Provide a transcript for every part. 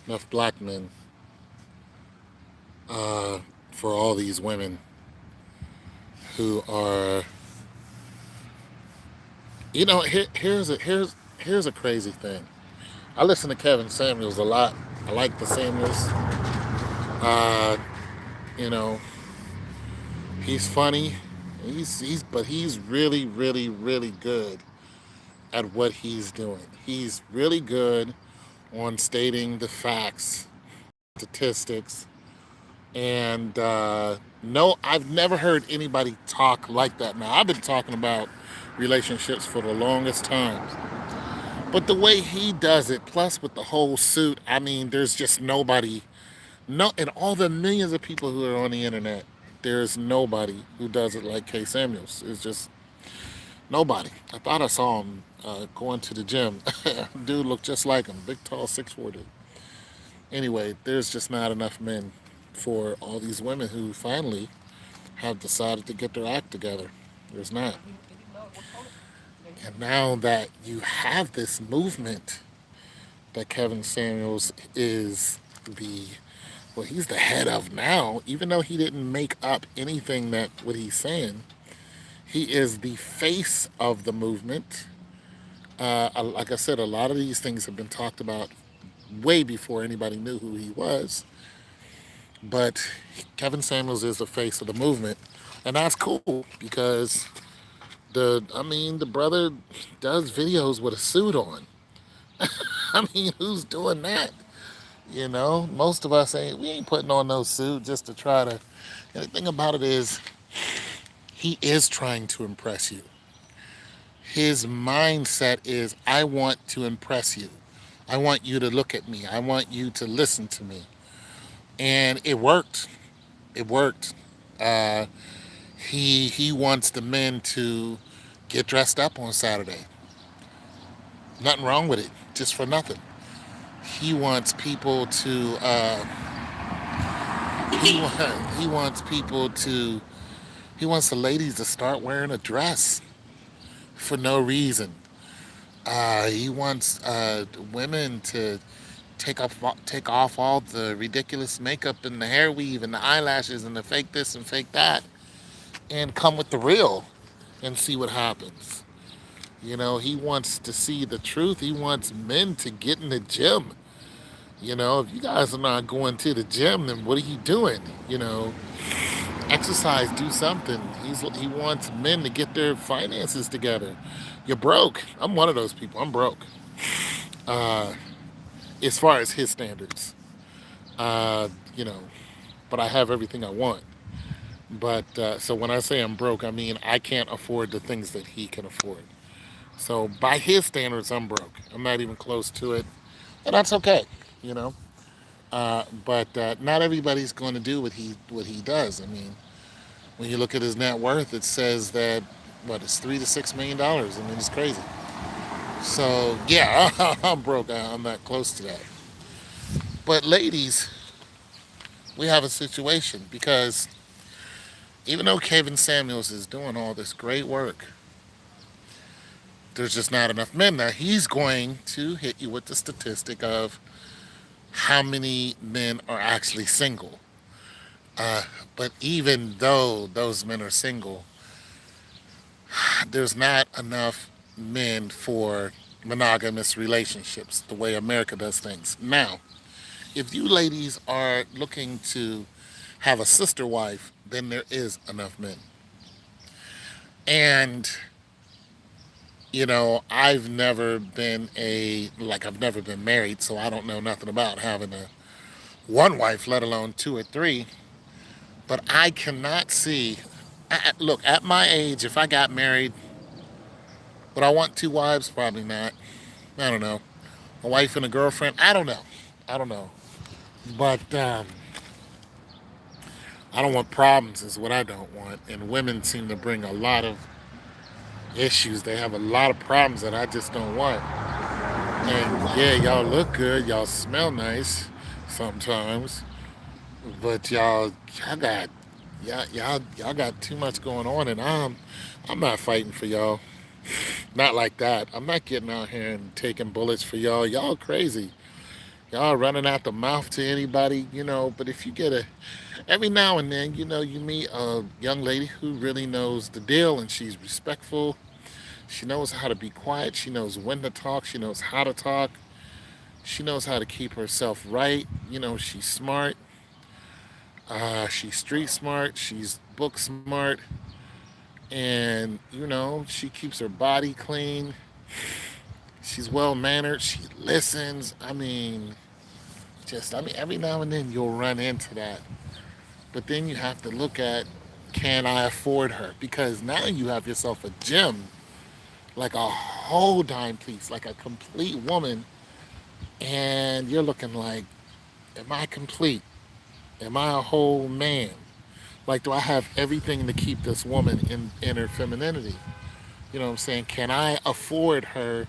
enough black men uh, for all these women who are, here's a crazy thing. I listen to Kevin Samuels a lot. I like the Samuels. Uh, you know, he's funny. But he's really, really, really good at what he's doing. He's really good on stating the facts, statistics, and no, I've never heard anybody talk like that. Now, I've been talking about relationships for the longest time, but the way he does it, plus with the whole suit, I mean, there's just nobody, no, and all the millions of people who are on the internet, there's nobody who does it like Kay Samuels. It's just nobody. I thought I saw him going to the gym. Dude looked just like him, big, tall, 6'4" dude. Anyway, there's just not enough men for all these women who finally have decided to get their act together. There's not. And now that you have this movement that Kevin Samuels is the he's the head of now, even though he didn't make up anything that what he's saying, he is the face of the movement. Like I said, a lot of these things have been talked about way before anybody knew who he was. But Kevin Samuels is the face of the movement, and that's cool because the brother does videos with a suit on. I mean, who's doing that? Most of us we ain't putting on no suit just to try to. And the thing about it is, he is trying to impress you. His mindset is, I want to impress you. I want you to look at me. I want you to listen to me. And it worked. It worked. Uh, he wants the men to get dressed up on Saturday. Nothing wrong with it. Just for nothing. He wants people to. He wants people to. He wants the ladies to start wearing a dress for no reason. He wants women to take off all the ridiculous makeup and the hair weave and the eyelashes and the fake this and fake that, and come with the real and see what happens. He wants to see the truth. He wants men to get in the gym. If you guys are not going to the gym, then what are you doing? Exercise, do something. He wants men to get their finances together. You're broke. I'm one of those people. I'm broke. Uh, as far as his standards, uh, you know, but I have everything I want. But so when I say I'm broke, I mean I can't afford the things that he can afford. So by his standards, I'm broke. I'm not even close to it, and that's okay. You know. But not everybody's going to do what he does. I mean, when you look at his net worth, it says that it's $3 to $6 million. I mean, it's crazy. So yeah, I'm broke. I'm not close to that. But ladies, we have a situation because even though Kevin Samuels is doing all this great work, there's just not enough men. Now he's going to hit you with the statistic of how many men are actually single. Uh, but even though those men are single, there's not enough men for monogamous relationships the way America does things. Now, if you ladies are looking to have a sister wife, then there is enough men. And, I've never been married, so I don't know nothing about having a one wife, let alone two or three. But I cannot see, look, at my age, if I got married, would I want two wives? Probably not. I don't know. A wife and a girlfriend? I don't know. I don't know. But I don't want problems, is what I don't want. And women seem to bring a lot of issues. They have a lot of problems that I just don't want. And yeah, y'all look good. Y'all smell nice sometimes. But y'all got, y'all got too much going on. And I'm not fighting for y'all. Not like that. I'm not getting out here and taking bullets for y'all. Y'all crazy. Y'all running out the mouth to anybody, but if you get every now and then, you meet a young lady who really knows the deal and she's respectful. She knows how to be quiet. She knows when to talk. She knows how to talk. She knows how to keep herself right. She's smart. She's street smart. She's book smart. And, she keeps her body clean. She's well mannered. She listens. Every now and then you'll run into that. But then you have to look at, can I afford her? Because now you have yourself a gem, like a whole dime piece, like a complete woman. And you're looking like, am I complete? Am I a whole man? Like, do I have everything to keep this woman in her femininity? You know what I'm saying? Can I afford her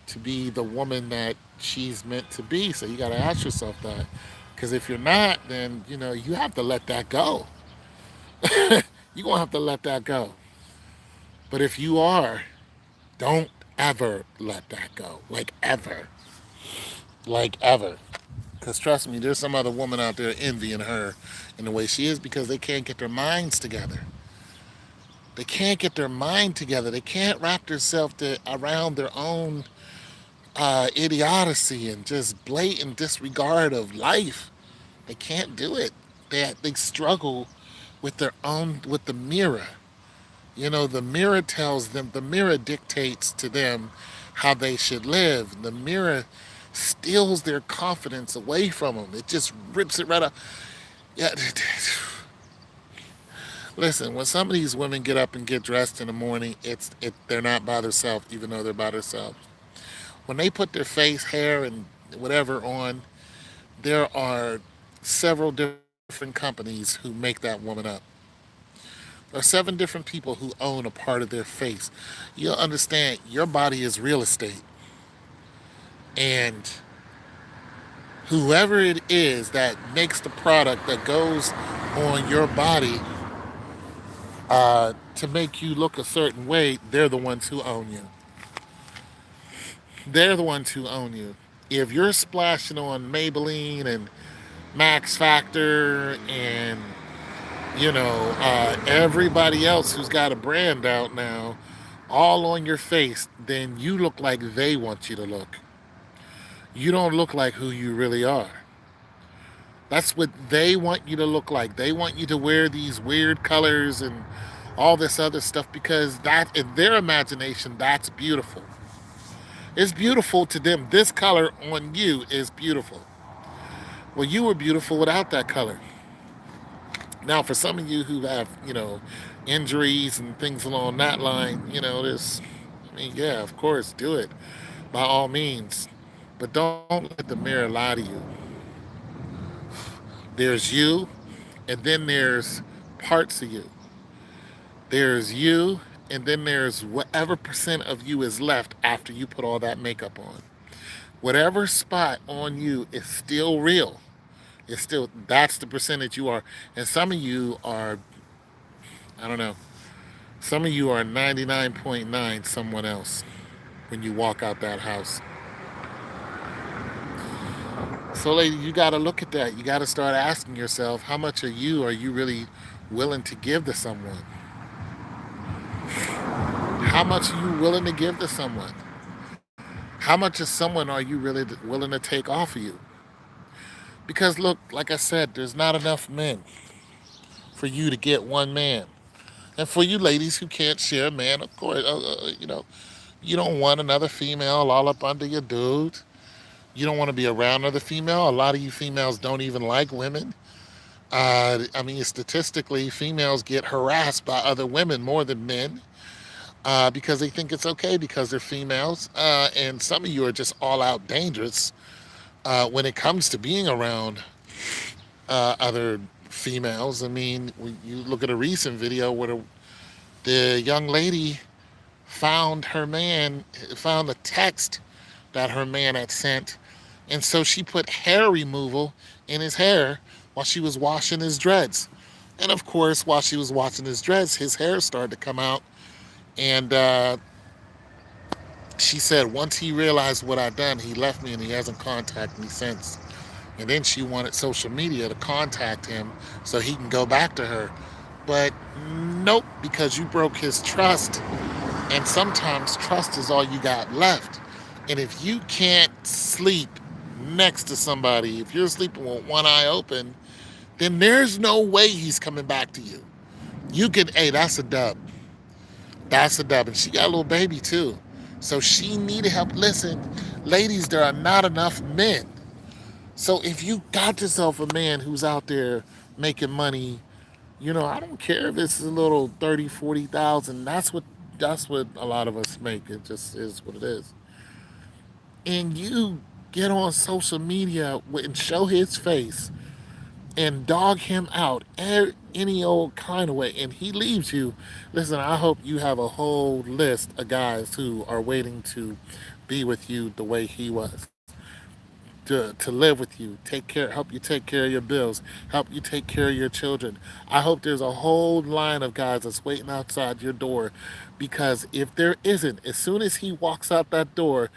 to be the woman that she's meant to be? So you got to ask yourself that. Because if you're not, then, you have to let that go. You're going to have to let that go. But if you are, don't ever let that go. Like, ever. Like, ever. Because trust me, there's some other woman out there envying her in the way she is because they can't get their minds together. They can't get their mind together. They can't wrap themselves around their own idiocy and just blatant disregard of life. They can't do it. They struggle with the mirror. The mirror tells them, the mirror dictates to them how they should live. The mirror steals their confidence away from them. It just rips it right up. Yeah. Listen, when some of these women get up and get dressed in the morning, they're not by themselves, even though they're by themselves. When they put their face, hair, and whatever on, there are several different companies who make that woman up. There are 7 different people who own a part of their face. You'll understand your body is real estate. And whoever it is that makes the product that goes on your body to make you look a certain way, they're the ones who own you. They're the ones who own you. If you're splashing on Maybelline and Max Factor and everybody else who's got a brand out now, all on your face, then you look like they want you to look. You don't look like who you really are. That's what they want you to look like. They want you to wear these weird colors and all this other stuff because that, in their imagination, that's beautiful. It's beautiful to them. This color on you is beautiful. Well, you were beautiful without that color. Now, for some of you who have, injuries and things along that line, yeah, of course, do it by all means. But don't let the mirror lie to you. There's you, and then there's parts of you. There's you, and then there's whatever percent of you is left after you put all that makeup on. Whatever spot on you is still real. It's still, that's the percentage you are. And some of you are, I don't know, some of you are 99.9 someone else when you walk out that house. So, lady, you got to look at that. You got to start asking yourself, how much of you are you really willing to give to someone? How much are you willing to give to someone? How much of someone are you really willing to take off of you? Because, look, like I said, there's not enough men for you to get one man. And for you ladies who can't share a man, of course, you don't want another female all up under your dude. You don't want to be around another female. A lot of you females don't even like women. Statistically, females get harassed by other women more than men because they think it's okay because they're females. And some of you are just all out dangerous when it comes to being around other females. When you look at a recent video where the young lady found the text that her man had sent, and so she put hair removal in his hair while she was washing his dreads. And of course, while she was washing his dreads, his hair started to come out, and She said once he realized what I'd done, he left me and he hasn't contacted me since. And then she wanted social media to contact him so he can go back to her. But nope, because you broke his trust. And sometimes trust is all you got left. And if you can't sleep next to somebody, if you're sleeping with one eye open, then there's no way he's coming back to you. You can, hey, that's a dub. That's a dub. And she got a little baby too. So she needed help. Listen, ladies, there are not enough men. So if you got yourself a man who's out there making money, I don't care if it's a little 30, 40,000. That's what a lot of us make. It just is what it is. And you get on social media and show his face and dog him out any old kind of way, and he leaves you. Listen, I hope you have a whole list of guys who are waiting to be with you the way he was. To live with you, help you take care of your bills, help you take care of your children. I hope there's a whole line of guys that's waiting outside your door, because if there isn't, as soon as he walks out that door,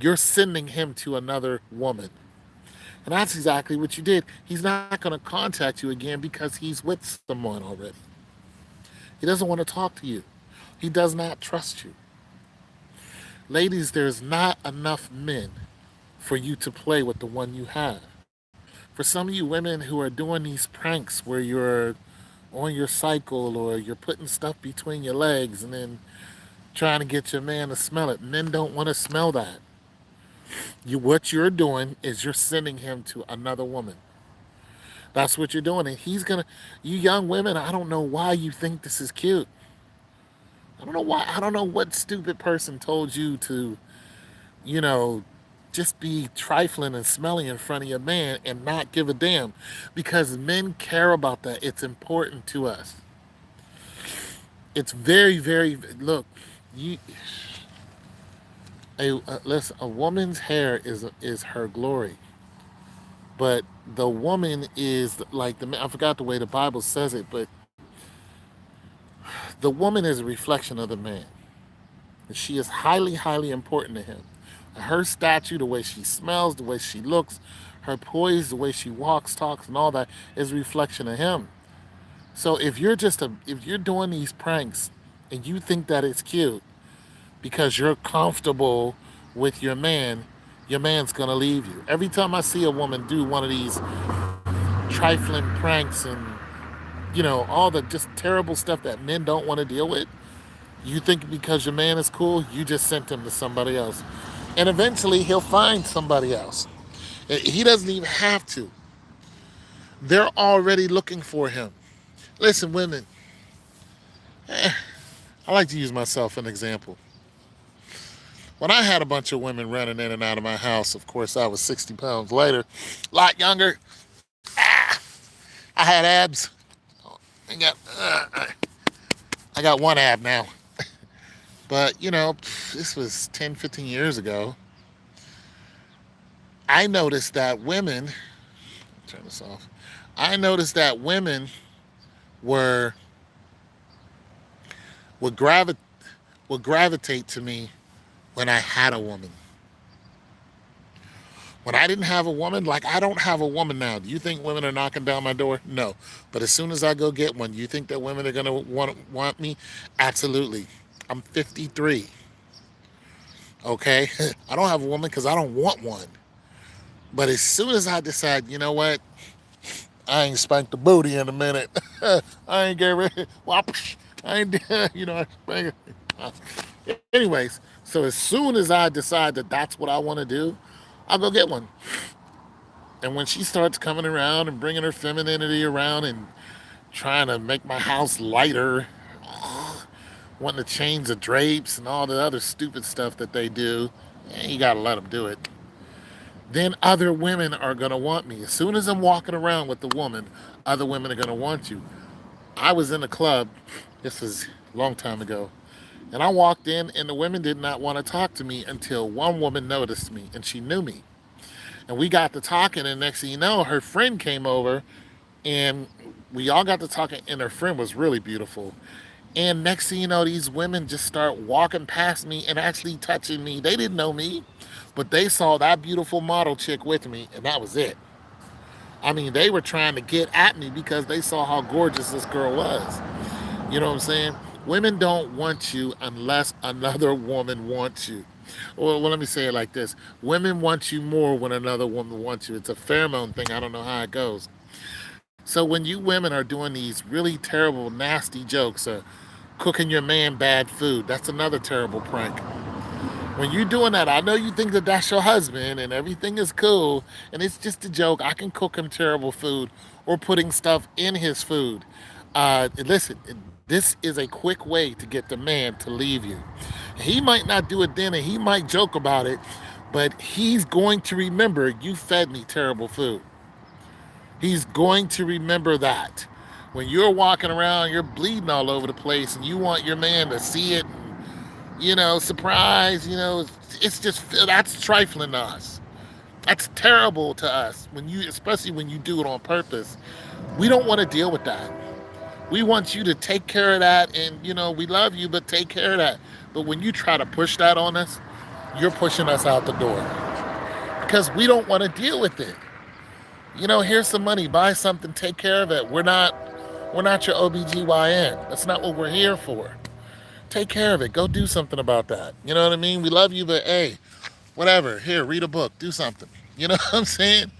you're sending him to another woman. And that's exactly what you did. He's not going to contact you again because he's with someone already. He doesn't want to talk to you. He does not trust you. Ladies, there's not enough men for you to play with the one you have. For some of you women who are doing these pranks where you're on your cycle or you're putting stuff between your legs and then trying to get your man to smell it, men don't want to smell that. What you're doing is you're sending him to another woman. That's what you're doing. And you young women, I don't know why you think this is cute. I don't know why. I don't know what stupid person told you to, you know, just be trifling and smelly in front of your man and not give a damn. Because men care about that. It's important to us. It's very, very, look, you, listen, a woman's hair is her glory. But the woman is like I forgot the way the Bible says it, but the woman is a reflection of the man. And she is highly, highly important to him. Her statue, the way she smells, the way she looks, her poise, the way she walks, talks, and all that is a reflection of him. So if you're doing these pranks and you think that it's cute because you're comfortable with your man's gonna leave you. Every time I see a woman do one of these trifling pranks and all the just terrible stuff that men don't want to deal with, you think because your man is cool, you just sent him to somebody else. And eventually he'll find somebody else. He doesn't even have to. They're already looking for him. Listen, women, I like to use myself as an example. When I had a bunch of women running in and out of my house, of course, I was 60 pounds lighter, a lot younger. I had abs. I got, I got one ab now. But, this was 10, 15 years ago. I noticed that women, turn this off. I noticed that women were would gravitate to me when I had a woman. When I didn't have a woman, like I don't have a woman now. Do you think women are knocking down my door? No. But as soon as I go get one, you think that women are gonna want me? Absolutely. I'm 53. Okay? I don't have a woman because I don't want one. But as soon as I decide, you know what? I ain't spanked the booty in a minute. I ain't get ready. I ain't, I spank it. Anyways, so as soon as I decide that that's what I want to do, I'll go get one. And when she starts coming around and bringing her femininity around and trying to make my house lighter, wanting to change the drapes and all the other stupid stuff that they do, you gotta let them do it. Then other women are gonna want me. As soon as I'm walking around with the woman, other women are gonna want you. I was in a club, this was a long time ago, and I walked in and the women did not want to talk to me until one woman noticed me and she knew me. And we got to talking, and next thing you know, her friend came over and we all got to talking, and her friend was really beautiful. And next thing you know, these women just start walking past me and actually touching me. They didn't know me, but they saw that beautiful model chick with me, and that was it. I mean, they were trying to get at me because they saw how gorgeous this girl was. You know what I'm saying? Women don't want you unless another woman wants you. Well, let me say it like this: women want you more when another woman wants you. It's a pheromone thing. I don't know how it goes. So when you women are doing these really terrible, nasty jokes, or cooking your man bad food, that's another terrible prank. When you're doing that, I know you think that that's your husband and everything is cool, and it's just a joke. I can cook him terrible food or putting stuff in his food. Listen, this is a quick way to get the man to leave you. He might not do it then and he might joke about it, but he's going to remember you fed me terrible food. He's going to remember that. When you're walking around, you're bleeding all over the place, and you want your man to see it, and, surprise, it's just, that's trifling to us. That's terrible to us, especially when you do it on purpose. We don't want to deal with that. We want you to take care of that, and, we love you, but take care of that. But when you try to push that on us, you're pushing us out the door because we don't want to deal with it. Here's some money, buy something, take care of it. We're not your OBGYN. That's not what we're here for. Take care of it. Go do something about that. You know what I mean? We love you, but hey, whatever. Here, read a book, do something. You know what I'm saying?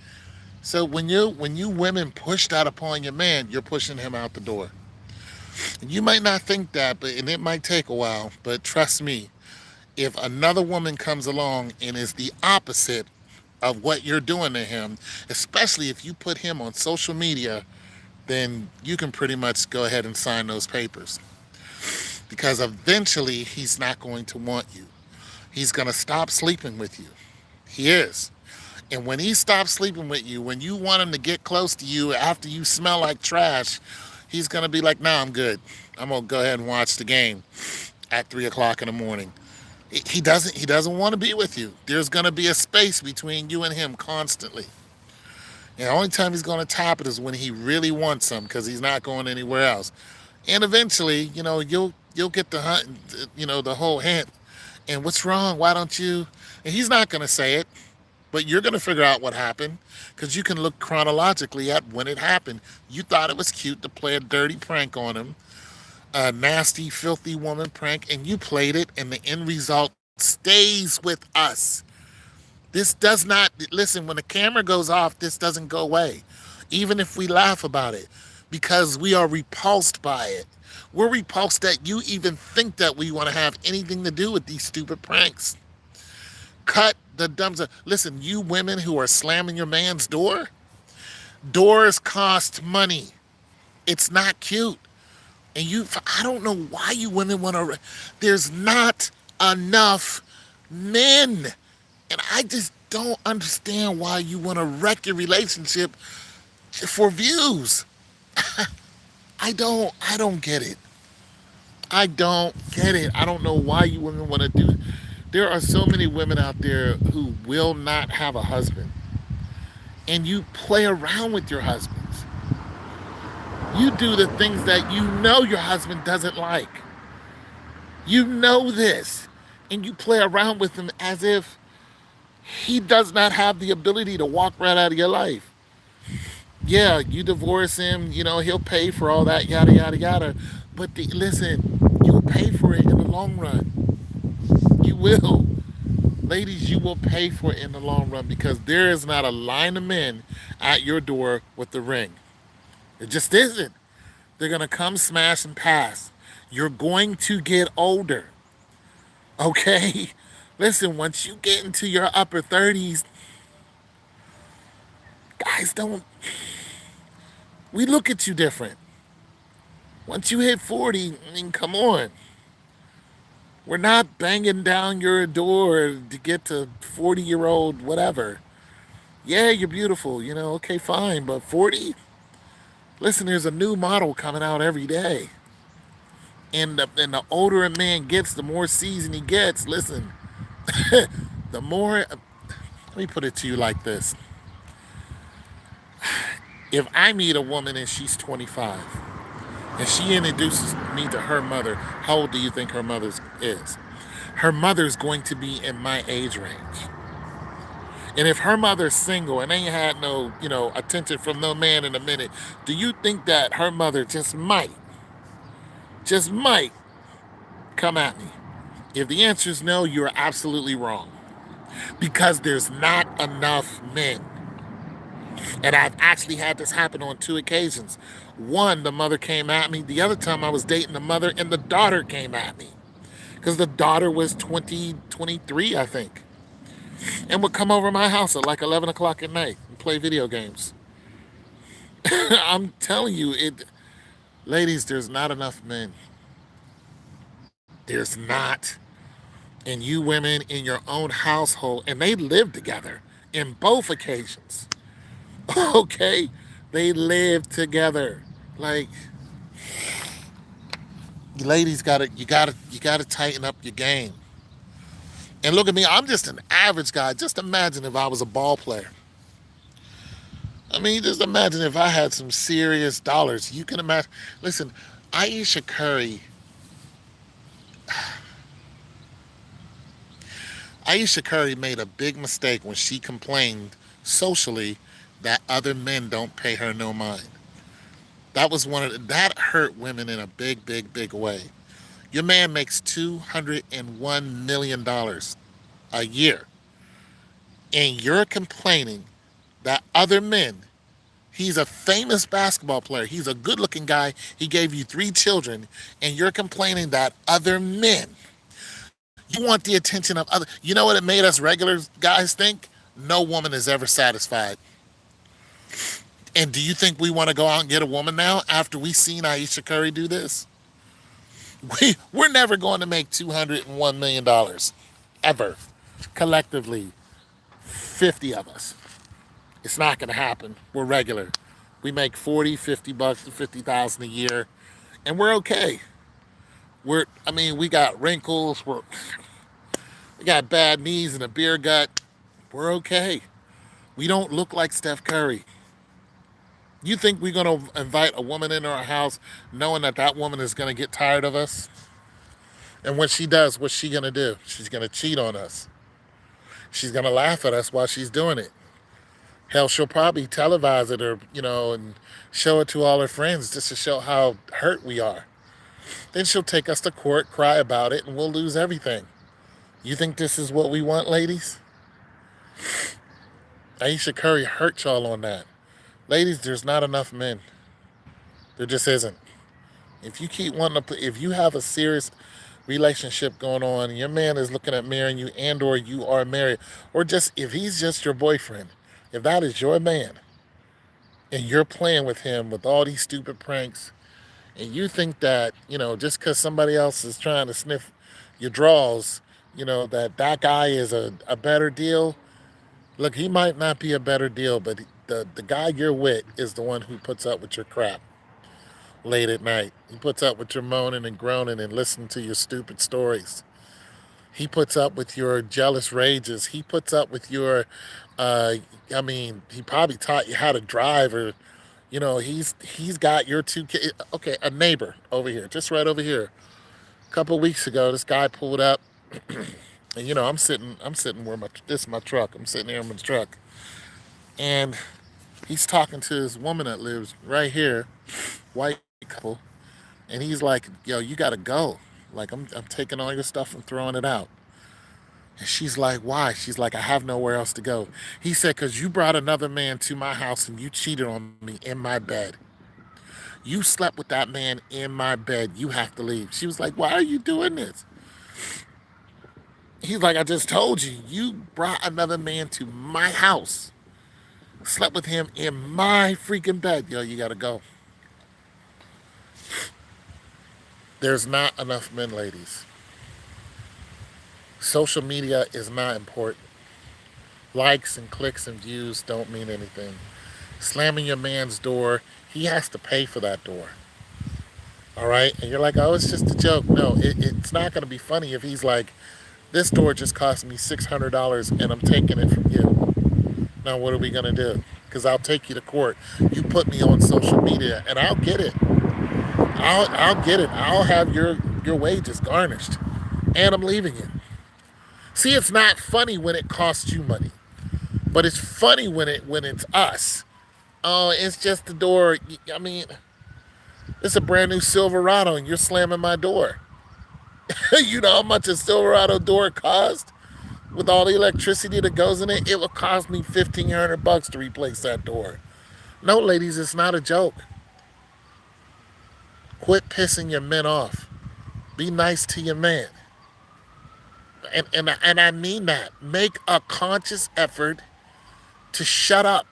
So when you women push that upon your man, you're pushing him out the door. And you might not think that, and it might take a while, but trust me, if another woman comes along and is the opposite of what you're doing to him, especially if you put him on social media, then you can pretty much go ahead and sign those papers. Because eventually he's not going to want you. He's going to stop sleeping with you. He is. And when he stops sleeping with you, when you want him to get close to you after you smell like trash, he's going to be like, nah, I'm good. I'm going to go ahead and watch the game at 3 o'clock in the morning. He doesn't want to be with you. There's going to be a space between you and him constantly. And the only time he's going to top it is when he really wants some because he's not going anywhere else. And eventually, you'll get the hunt, the whole hint. And what's wrong? Why don't you? And he's not going to say it, but you're going to figure out what happened because you can look chronologically at when it happened. You thought it was cute to play a dirty prank on him, a nasty, filthy woman prank, and you played it, and the end result stays with us. This does not, listen, when the camera goes off, this doesn't go away, even if we laugh about it, because we are repulsed by it. We're repulsed that you even think that we want to have anything to do with these stupid pranks. Cut the dumb stuff. Listen, you women who are slamming your man's door, doors cost money. It's not cute. And I don't know why you women want to, there's not enough men. And I just don't understand why you want to wreck your relationship for views. I don't get it. I don't get it. I don't know why you women want to do. There are so many women out there who will not have a husband. And you play around with your husbands. You do the things that you know your husband doesn't like. You know this. And you play around with him as if he does not have the ability to walk right out of your life. Yeah, you divorce him, he'll pay for all that, yada, yada, yada. But listen, you'll pay for it in the long run. You will. Ladies, you will pay for it in the long run because there is not a line of men at your door with the ring. It just isn't. They're going to come, smash, and pass. You're going to get older. Okay? Listen, once you get into your upper 30s, guys don't. We look at you different. Once you hit 40, I mean, come on. We're not banging down your door to get to 40-year-old whatever. Yeah, you're beautiful, okay, fine, but 40? Listen, there's a new model coming out every day. And the older a man gets, the more seasoned he gets. Listen, the more, let me put it to you like this. If I meet a woman and she's 25, And she introduces me to her mother. How old do you think her mother is? Her mother's going to be in my age range. And if her mother's single and ain't had no, attention from no man in a minute, do you think that her mother just might come at me? If the answer is no, you're absolutely wrong. Because there's not enough men. And I've actually had this happen on 2 occasions. One, the mother came at me. The other time I was dating the mother and the daughter came at me. Because the daughter was 20, 23, I think. And would come over to my house at like 11 o'clock at night and play video games. I'm telling you, ladies, there's not enough men. There's not. And you women in your own household, and they live together in both occasions. Okay? They live together. Like, ladies you gotta tighten up your game. And look at me, I'm just an average guy. Just imagine if I was a ball player. I mean, just imagine if I had some serious dollars. You can imagine. Listen, Aisha Curry. Aisha Curry made a big mistake when she complained socially that other men don't pay her no mind. That hurt women in a big, big, big way. Your man makes $201 million a year, and you're complaining that other men. He's a famous basketball player. He's a good-looking guy. He gave you 3 children, and you're complaining that other men. You want the attention of other. You know what it made us regular guys think? No woman is ever satisfied. And do you think we want to go out and get a woman now after we seen Aisha Curry do this? We're never going to make $201 million ever, collectively, 50 of us. It's not going to happen. We're regular. We make 40, $50 to 50,000 a year, and we're okay. We got wrinkles. We got bad knees and a beer gut. We're okay. We don't look like Steph Curry. You think we're going to invite a woman into our house knowing that that woman is going to get tired of us? And when she does, what's she going to do? She's going to cheat on us. She's going to laugh at us while she's doing it. Hell, she'll probably televise it and show it to all her friends just to show how hurt we are. Then she'll take us to court, cry about it, and we'll lose everything. You think this is what we want, ladies? Aisha Curry hurt y'all on that. Ladies, there's not enough men. There just isn't. If you keep wanting to, if you have a serious relationship going on, and your man is looking at marrying you, and/or you are married, or just if he's just your boyfriend, if that is your man, and you're playing with him with all these stupid pranks, and you think that just because somebody else is trying to sniff your drawers, that guy is a better deal. Look, he might not be a better deal, but the guy you're with is the one who puts up with your crap late at night. He puts up with your moaning and groaning and listening to your stupid stories. He puts up with your jealous rages. He puts up with your, uh, he probably taught you how to drive, or, he's got your 2 kids. Okay, a neighbor over here, just right over here. A couple of weeks ago, this guy pulled up, and I'm sitting where this is my truck. I'm sitting here in my truck, and he's talking to this woman that lives right here, white couple, and he's like, "Yo, you gotta go. Like, I'm taking all your stuff and throwing it out." And she's like, "Why?" She's like, "I have nowhere else to go." He said, "Cause you brought another man to my house and you cheated on me in my bed. You slept with that man in my bed. You have to leave." She was like, "Why are you doing this?" He's like, "I just told you. You brought another man to my house, slept with him in my freaking bed. Yo, you gotta go." There's not enough men, ladies. Social media is not important. Likes and clicks and views don't mean anything. Slamming your man's door, he has to pay for that door. All right? And you're like, "Oh, it's just a joke." No, it's not going to be funny if he's like, "This door just cost me $600 and I'm taking it from you." Now, what are we going to do? Because I'll take you to court. You put me on social media and I'll get it. I'll get it. I'll have your wages garnished, and I'm leaving it. See, it's not funny when it costs you money, but it's funny when it's us. Oh, it's just the door. I mean, it's a brand new Silverado, and you're slamming my door. You know how much a Silverado door cost? With all the electricity that goes in it, it will cost me $1,500 to replace that door. No, ladies, it's not a joke. Quit pissing your men off. Be nice to your man. And I mean that. Make a conscious effort to shut up.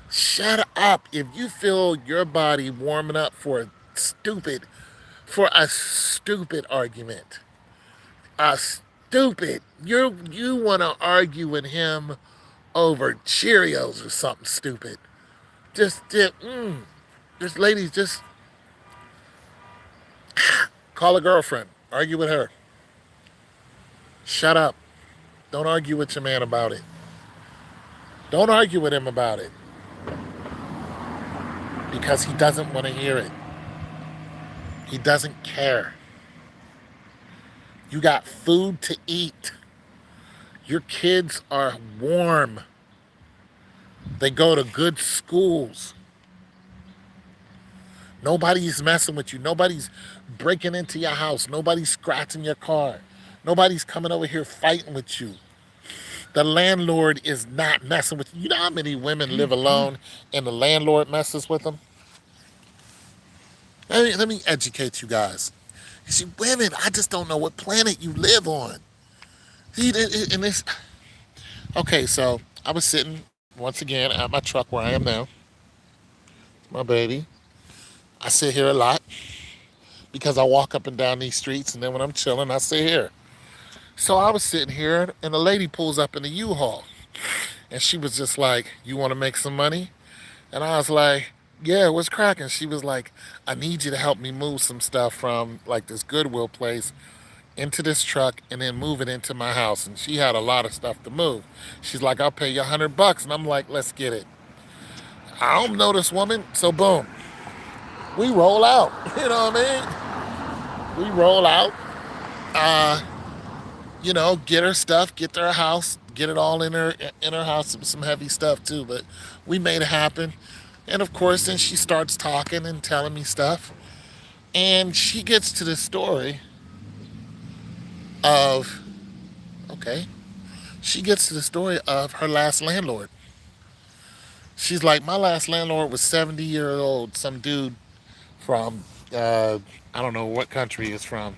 Shut up. If you feel your body warming up stupid, for a stupid argument, a stupid, you want to argue with him over Cheerios or something stupid. Just ladies, just call a girlfriend, argue with her. Shut up. Don't argue with your man about it. Don't argue with him about it because he doesn't want to hear it. He doesn't care. You got food to eat. Your kids are warm. They go to good schools. Nobody's messing with you. Nobody's breaking into your house. Nobody's scratching your car. Nobody's coming over here fighting with you. The landlord is not messing with you. You know how many women live alone and the landlord messes with them? Let me educate you guys. You see, women, I just don't know what planet you live on. See, and this. Okay, so I was sitting once again at my truck where I am now. My baby. I sit here a lot because I walk up and down these streets, and then when I'm chilling, I sit here. So I was sitting here, and a lady pulls up in the U-Haul, and she was just like, "You want to make some money?" And I was like, "Yeah, what's cracking?" She was like, "I need you to help me move some stuff from like this Goodwill place into this truck and then move it into my house." And she had a lot of stuff to move. She's like, "I'll pay you $100," and I'm like, "Let's get it." I don't know this woman, so boom, we roll out. You know what I mean? We roll out. Uh, get her stuff, get to her house, get it all in her house. Some heavy stuff too, but we made it happen. And of course, then she starts talking and telling me stuff, and she gets to the story of okay. She gets to the story of her last landlord. She's like, my last landlord was 70-year old, some dude from I don't know what country he's from.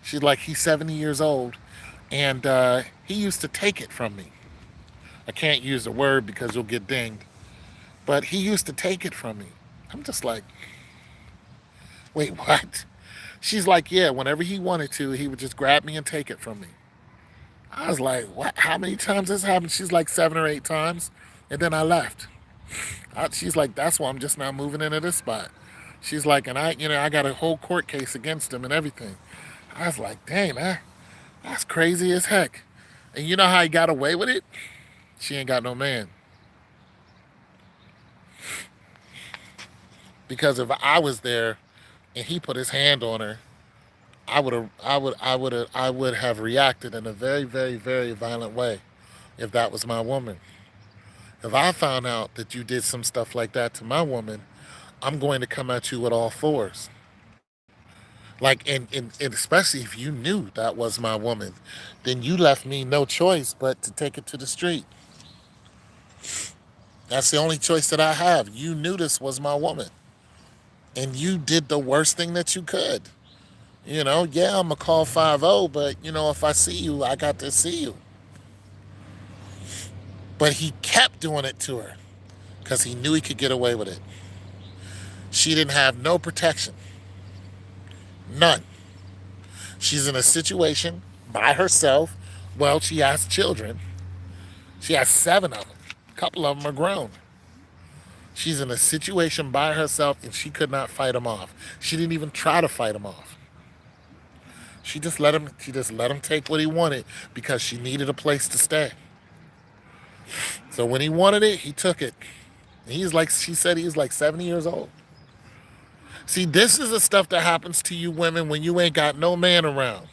She's like, he's 70 years old, and he used to take it from me. I can't use the word because you'll get dinged, but he used to take it from me. I'm just like, wait, what? She's like, yeah, whenever he wanted to, he would just grab me and take it from me. I was like, what? How many times this happened? She's like 7 or 8 times, and then I left. She's like, that's why I'm just now moving into this spot. She's like, and I got a whole court case against him and everything. I was like, dang, man, that's crazy as heck. And you know how he got away with it? She ain't got no man. Because if I was there and he put his hand on her, I would have reacted in a very, very, very violent way if that was my woman. If I found out that you did some stuff like that to my woman, I'm going to come at you with all fours. Like, and especially if you knew that was my woman, then you left me no choice but to take it to the street. That's the only choice that I have. You knew this was my woman, and you did the worst thing that you could. Yeah, I'm going to call 5-0, but, if I see you, I got to see you. But he kept doing it to her because he knew he could get away with it. She didn't have no protection. None. She's in a situation by herself. Well, she has children. She has 7 of them. A couple of them are grown. She's in a situation by herself, and she could not fight him off. She didn't even try to fight him off. She just let him. She just let him take what he wanted because she needed a place to stay. So when he wanted it, he took it. And he's like, she said, he's like 70 years old. See, this is the stuff that happens to you women when you ain't got no man around.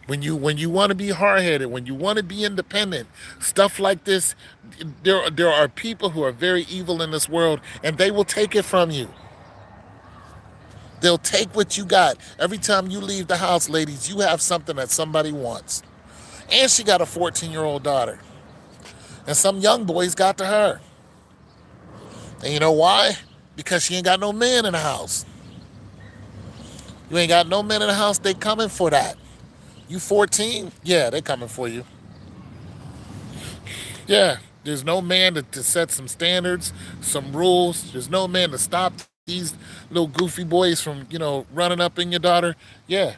When you want to be hard headed, when you want to be independent, stuff like this, there are people who are very evil in this world, and they will take it from you. They'll take what you got. Every time you leave the house, ladies, you have something that somebody wants. And she got a 14-year-old daughter, and some young boys got to her. And you know why? Because she ain't got no man in the house. You ain't got no men in the house, they coming for that. You 14? Yeah, they coming for you. Yeah, there's no man to set some standards, some rules. There's no man to stop these little goofy boys from, running up in your daughter. Yeah,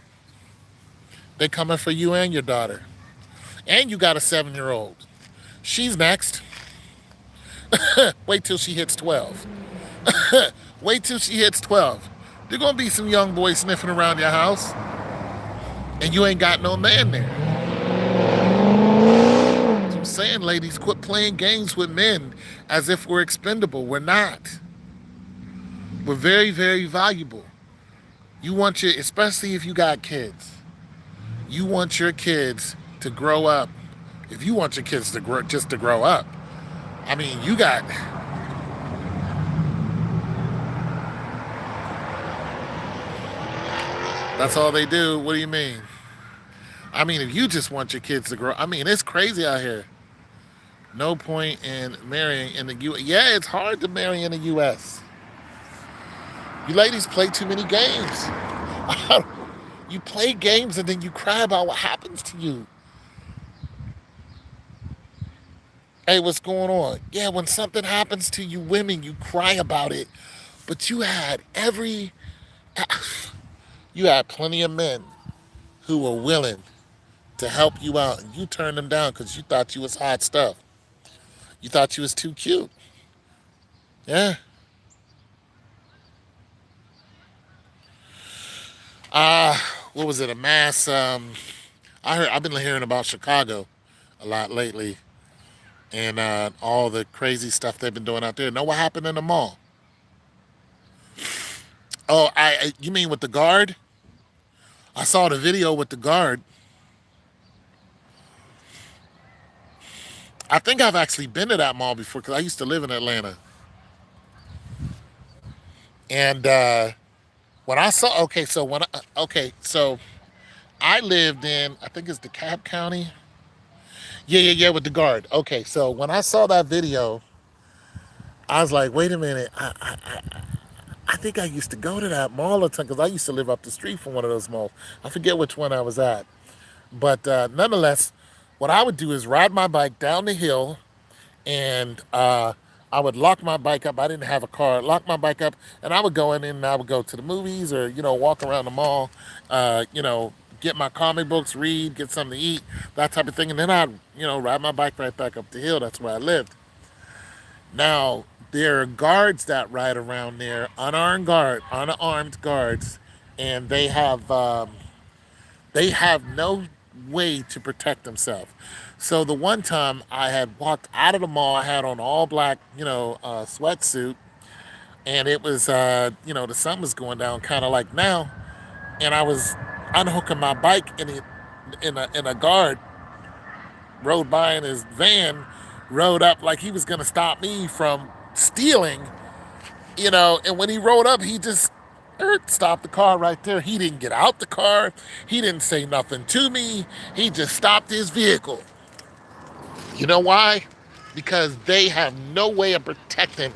they coming for you and your daughter. And you got a 7-year-old. She's next. Wait till she hits 12. Wait till she hits 12. There's going to be some young boys sniffing around your house, and you ain't got no man there. So I'm saying, ladies, quit playing games with men as if we're expendable. We're not. We're very, very valuable. You want your, especially if you got kids, you want your kids to grow up. If you want your kids to grow, just to grow up, I mean, that's all they do. What do you mean? I mean, if you just want your kids to grow, I mean, it's crazy out here. No point in marrying in the U.S. Yeah, it's hard to marry in the U.S. You ladies play too many games. You play games and then you cry about what happens to you. Hey, what's going on? Yeah, when something happens to you women, you cry about it. But you had plenty of men who were willing to help you out, and you turned them down because you thought you was hot stuff. You thought you was too cute. Yeah. What was it? A mass? I've been hearing about Chicago a lot lately, and all the crazy stuff they've been doing out there. Know what happened in the mall? Oh, you mean with the guard? I saw the video with the guard. I think I've actually been to that mall before because I used to live in Atlanta. And when I saw, okay, so I lived in, I think it's DeKalb County. Yeah, with the guard. Okay, so when I saw that video, I was like, wait a minute, I think I used to go to that mall all the time because I used to live up the street from one of those malls. I forget which one I was at. But nonetheless, what I would do is ride my bike down the hill, and I would lock my bike up. I didn't have a car. Lock my bike up, and I would go in and I would go to the movies or walk around the mall. Get my comic books, read, get something to eat, that type of thing, and then I'd ride my bike right back up the hill. That's where I lived. Now there are guards that ride around there, unarmed guards, and they have no way to protect themselves. So the one time I had walked out of the mall, I had on all black, sweatsuit, and it was, the sun was going down, kind of like now, and I was unhooking my bike, and a guard rode by in his van, rode up like he was gonna stop me from stealing, and when he rode up, he just stopped the car right there. He didn't get out the car. He didn't say nothing to me. He just stopped his vehicle. You know why? Because they have no way of protecting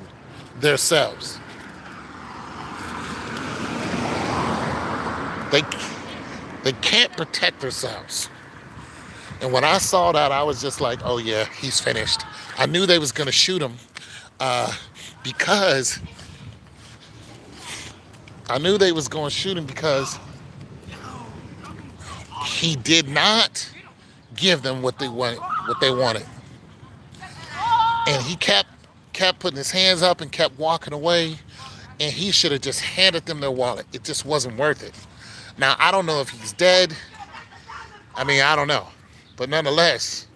themselves. They they can't protect themselves. And when I saw that, I was just like, oh yeah, he's finished. I knew they was gonna shoot him uh, because I knew they was gonna shoot him because he did not give them what they wanted, and he kept putting his hands up and kept walking away. And he should have just handed them their wallet. It just wasn't worth it. Now I don't know if he's dead. I mean, I don't know, but nonetheless,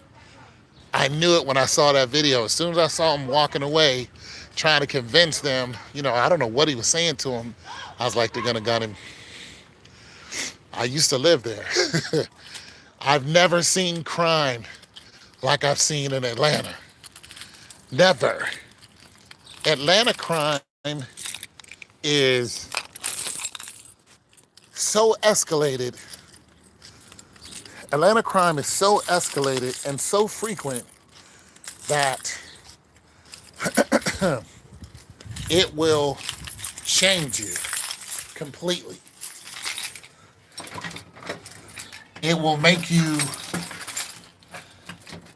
I knew it when I saw that video. As soon as I saw him walking away, trying to convince them. I don't know what he was saying to him. I was like, they're gonna gun him. I used to live there. I've never seen crime like I've seen in Atlanta. Never. Atlanta crime is so escalated. Atlanta crime is so escalated and so frequent that it will change you completely. It will make you,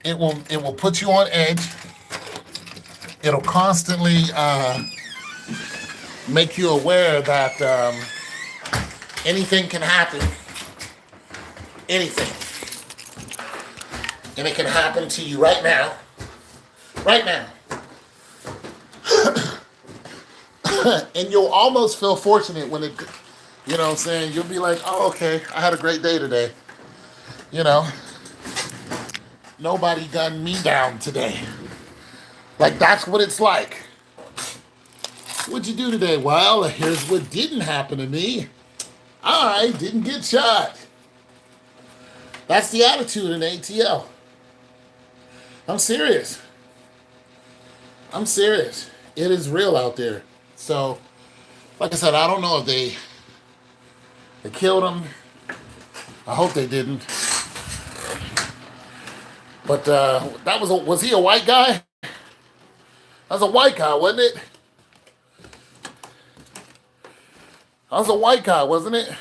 it will put you on edge. It'll constantly make you aware that anything can happen. Anything. And it can happen to you right now. Right now. And you'll almost feel fortunate when it, you know what I'm saying? You'll be like, oh, okay, I had a great day today. Nobody gunned me down today. Like, that's what it's like. What'd you do today? Well, here's what didn't happen to me. I didn't get shot. That's the attitude in ATL. I'm serious. I'm serious. It is real out there. So, like I said, I don't know if they killed him. I hope they didn't. But was he a white guy? That was a white guy, wasn't it? That was a white guy, wasn't it?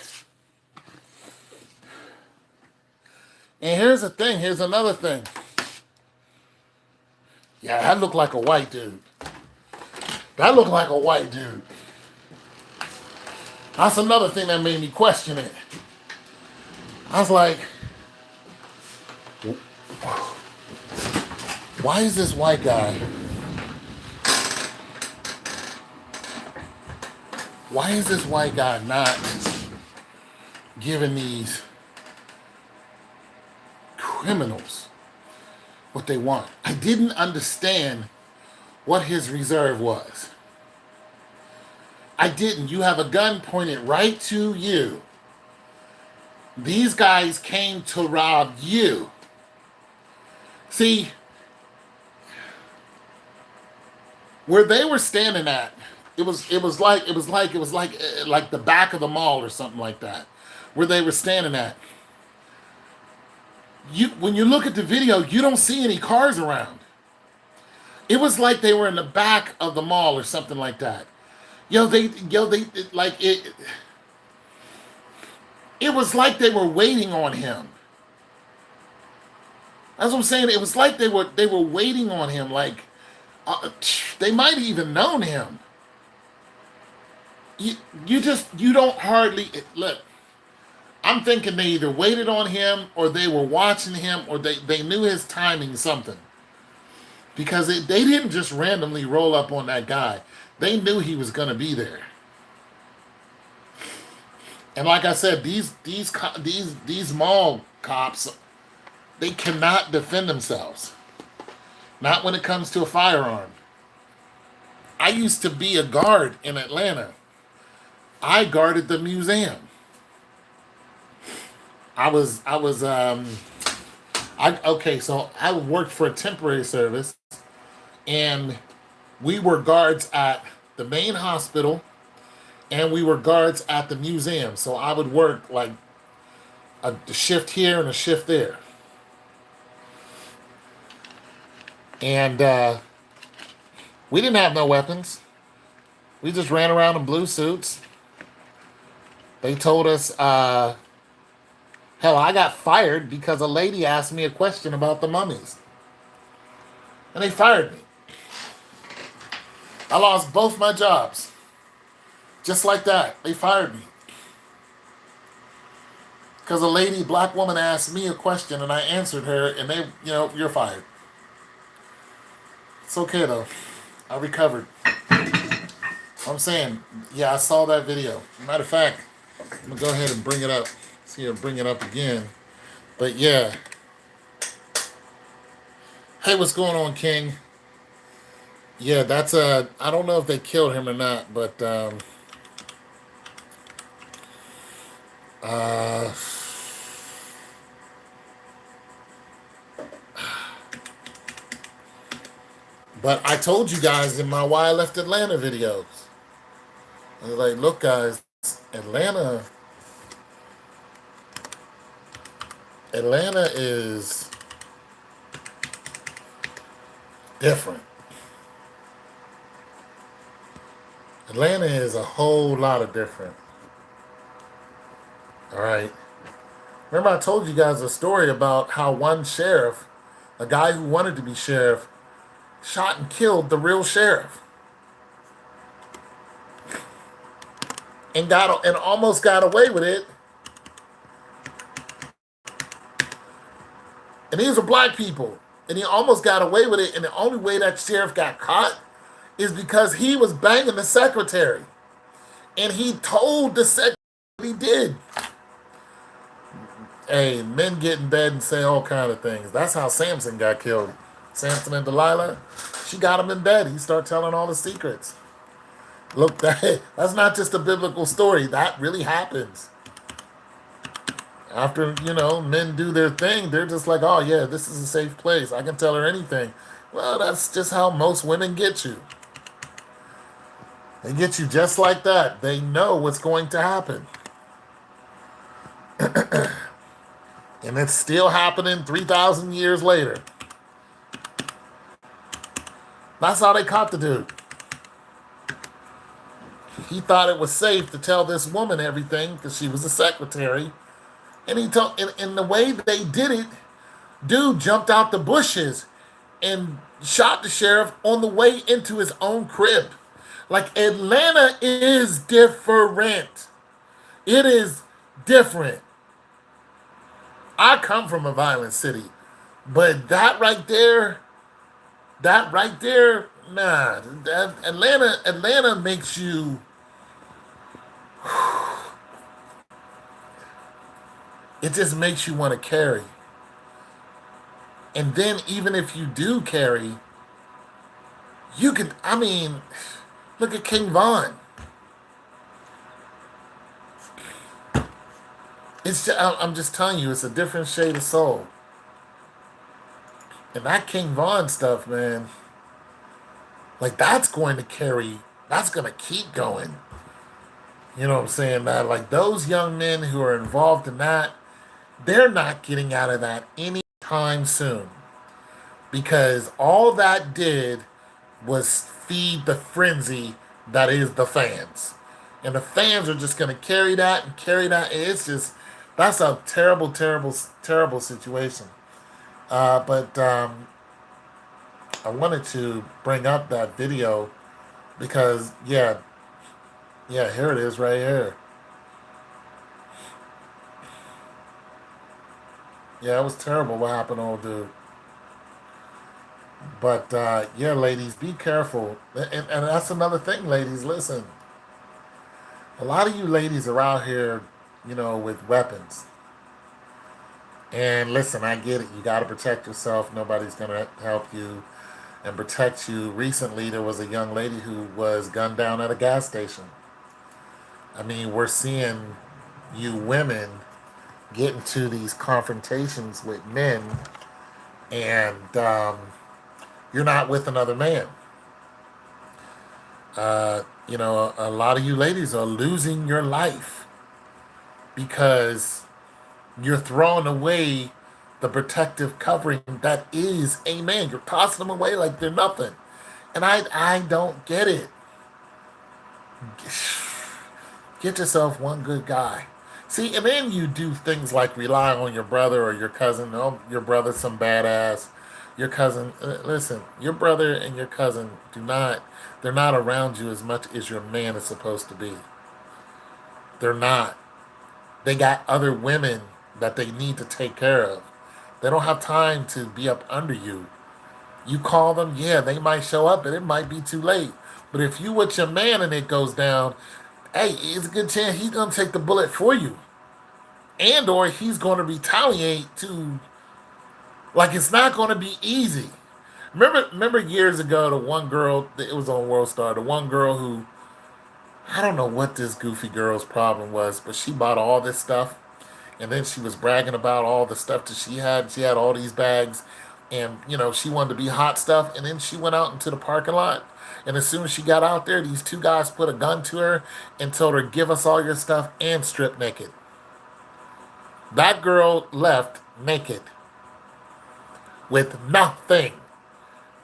And here's the thing. Here's another thing. Yeah, that looked like a white dude. That looked like a white dude. That's another thing that made me question it. I was like, why is this white guy? Why is this white guy not giving these criminals what they want? I didn't understand what his reserve was. I didn't. You have a gun pointed right to you. These guys came to rob you. See, where they were standing at, it was like the back of the mall or something like that, where they were standing at. When you look at the video, you don't see any cars around. It was like they were in the back of the mall or something like that. They like it. It was like they were waiting on him. That's what I'm saying. It was like they were waiting on him. Like they might have even known him. You don't hardly look. I'm thinking they either waited on him or they were watching him or they knew his timing something. Because they didn't just randomly roll up on that guy. They knew he was going to be there. And like I said, these mall cops, they cannot defend themselves. Not when it comes to a firearm. I used to be a guard in Atlanta. I guarded the museum. So I worked for a temporary service, and we were guards at the main hospital, and we were guards at the museum. So I would work like a shift here and a shift there. And we didn't have no weapons. We just ran around in blue suits. They told us, hell, I got fired because a lady asked me a question about the mummies. And they fired me. I lost both my jobs. Just like that. They fired me. Because a black woman asked me a question and I answered her and they, you're fired. It's okay though. I recovered. I'm saying, yeah, I saw that video. Matter of fact, I'm going to go ahead and bring it up. See, I'll bring it up again. But yeah. Hey, what's going on, King? Yeah, that's a. I don't know if they killed him or not, but uh, but I told you guys in my Why I Left Atlanta videos. I was like, look, guys, Atlanta, Atlanta is different. Atlanta is a whole lot of different. All right. Remember, I told you guys a story about how one sheriff, a guy who wanted to be sheriff, shot and killed the real sheriff, and almost got away with it. And these are black people, and he almost got away with it. And the only way that sheriff got caught is because he was banging the secretary, and he told the secretary what he did. Hey, men get in bed and say all kind of things. That's how Samson got killed. Samson and Delilah, she got him in bed. He started telling all the secrets. Look, that's not just a biblical story. That really happens. After, men do their thing, they're just like, oh, yeah, this is a safe place. I can tell her anything. Well, that's just how most women get you. They get you just like that. They know what's going to happen. And it's still happening 3,000 years later. That's how they caught the dude. He thought it was safe to tell this woman everything because she was a secretary. And he told, in the way they did it, dude jumped out the bushes and shot the sheriff on the way into his own crib. Like, Atlanta is different. It is different. I come from a violent city, but nah. Atlanta makes you. It just makes you want to carry. And then even if you do carry, you can. I mean, look at King Von. I'm just telling you, it's a different shade of soul. And that King Von stuff, man, like that's going to carry. That's going to keep going. You know what I'm saying? That like those young men who are involved in that, they're not getting out of that anytime soon. Because all that did was feed the frenzy that is the fans. And the fans are just going to carry that and carry that. It's just, that's a terrible, terrible, terrible situation. But I wanted to bring up that video because, yeah, here it is right here. Yeah, it was terrible what happened, old dude. But yeah, ladies, be careful. And that's another thing, ladies. Listen, a lot of you ladies are out here, with weapons. And listen, I get it. You got to protect yourself. Nobody's going to help you and protect you. Recently, there was a young lady who was gunned down at a gas station. I mean, we're seeing you women get into these confrontations with men, and you're not with another man. A lot of you ladies are losing your life because you're throwing away the protective covering that is a man. You're tossing them away like they're nothing. And I don't get it. Get yourself one good guy. See, and then you do things like rely on your brother or your cousin. Oh, your brother's some badass. Your cousin, listen, your brother and your cousin they're not around you as much as your man is supposed to be. They're not. They got other women that they need to take care of. They don't have time to be up under you. You call them, yeah, they might show up, but it might be too late. But if you with your man and it goes down, hey, it's a good chance he's gonna take the bullet for you, and or he's gonna retaliate to. Like it's not gonna be easy. Remember years ago, the one girl, it was on World Star, the one girl who, I don't know what this goofy girl's problem was, but she bought all this stuff, and then she was bragging about all the stuff that she had. She had all these bags, and she wanted to be hot stuff. And then she went out into the parking lot, and as soon as she got out there, these two guys put a gun to her and told her, "Give us all your stuff and strip naked." That girl left naked with nothing.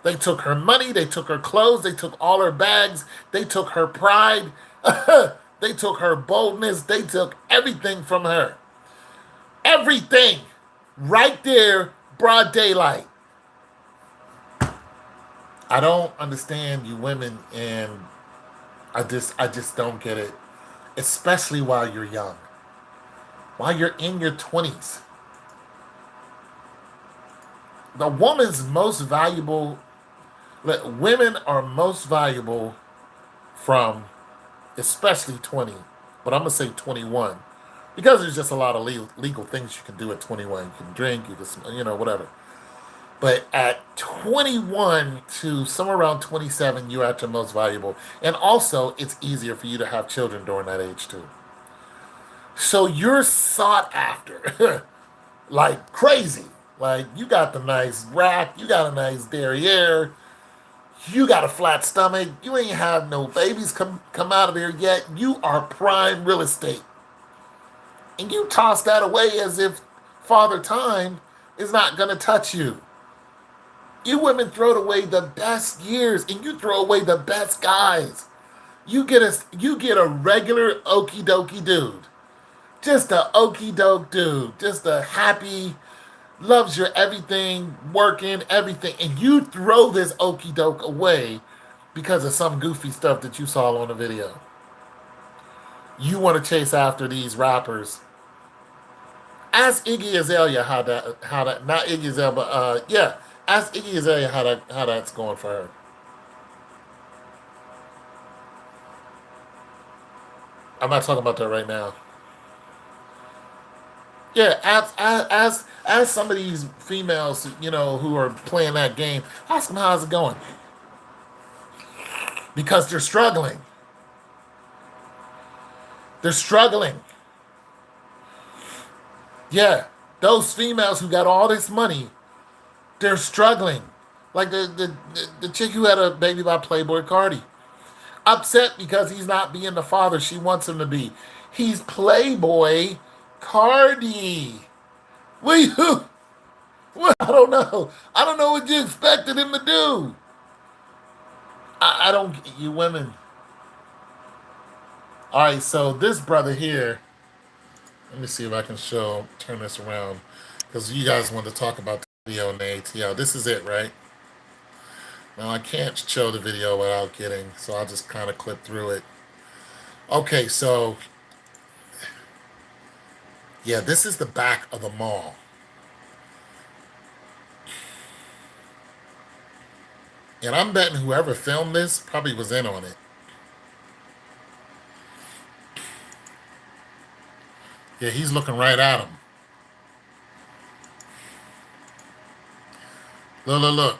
They took her money, they took her clothes, they took all her bags, they took her pride, they took her boldness, they took everything from her. Everything. Right there, broad daylight. I don't understand you women, and I just don't get it. Especially while you're young. While you're in your 20s. The woman's most valuable, women are most valuable from especially 20, but I'm going to say 21. Because there's just a lot of legal things you can do at 21. You can drink, you can, whatever. But at 21 to somewhere around 27, you're at your most valuable. And also, it's easier for you to have children during that age, too. So you're sought after like crazy. Like, you got the nice rack, you got a nice derriere, you got a flat stomach, you ain't have no babies come out of there yet. You are prime real estate. And you toss that away as if Father Time is not going to touch you. You women throw away the best years, and you throw away the best guys. You get a regular okie dokie dude. Just a okie doke dude. Just a happy, loves your everything, working, everything. And you throw this okie doke away because of some goofy stuff that you saw on the video. You want to chase after these rappers. Ask Iggy Azalea how that not Iggy Azalea, but yeah, ask Iggy Azalea how that's going for her. I'm not talking about that right now. Yeah, ask some of these females, who are playing that game. Ask them how's it going because they're struggling. They're struggling. Yeah, those females who got all this money, they're struggling. Like the chick who had a baby by Playboy Cardi. Upset because he's not being the father she wants him to be. He's Playboy Cardi. We well, I don't know. I don't know what you expected him to do. I don't you women. All right, so this brother here. Let me see if I can turn this around because you guys want to talk about the video in the ATL. This is it, right? Now I can't show the video without getting, so I'll just kind of clip through it. Okay, so yeah, this is the back of the mall. And I'm betting whoever filmed this probably was in on it. Yeah, he's looking right at him. Look, look, look.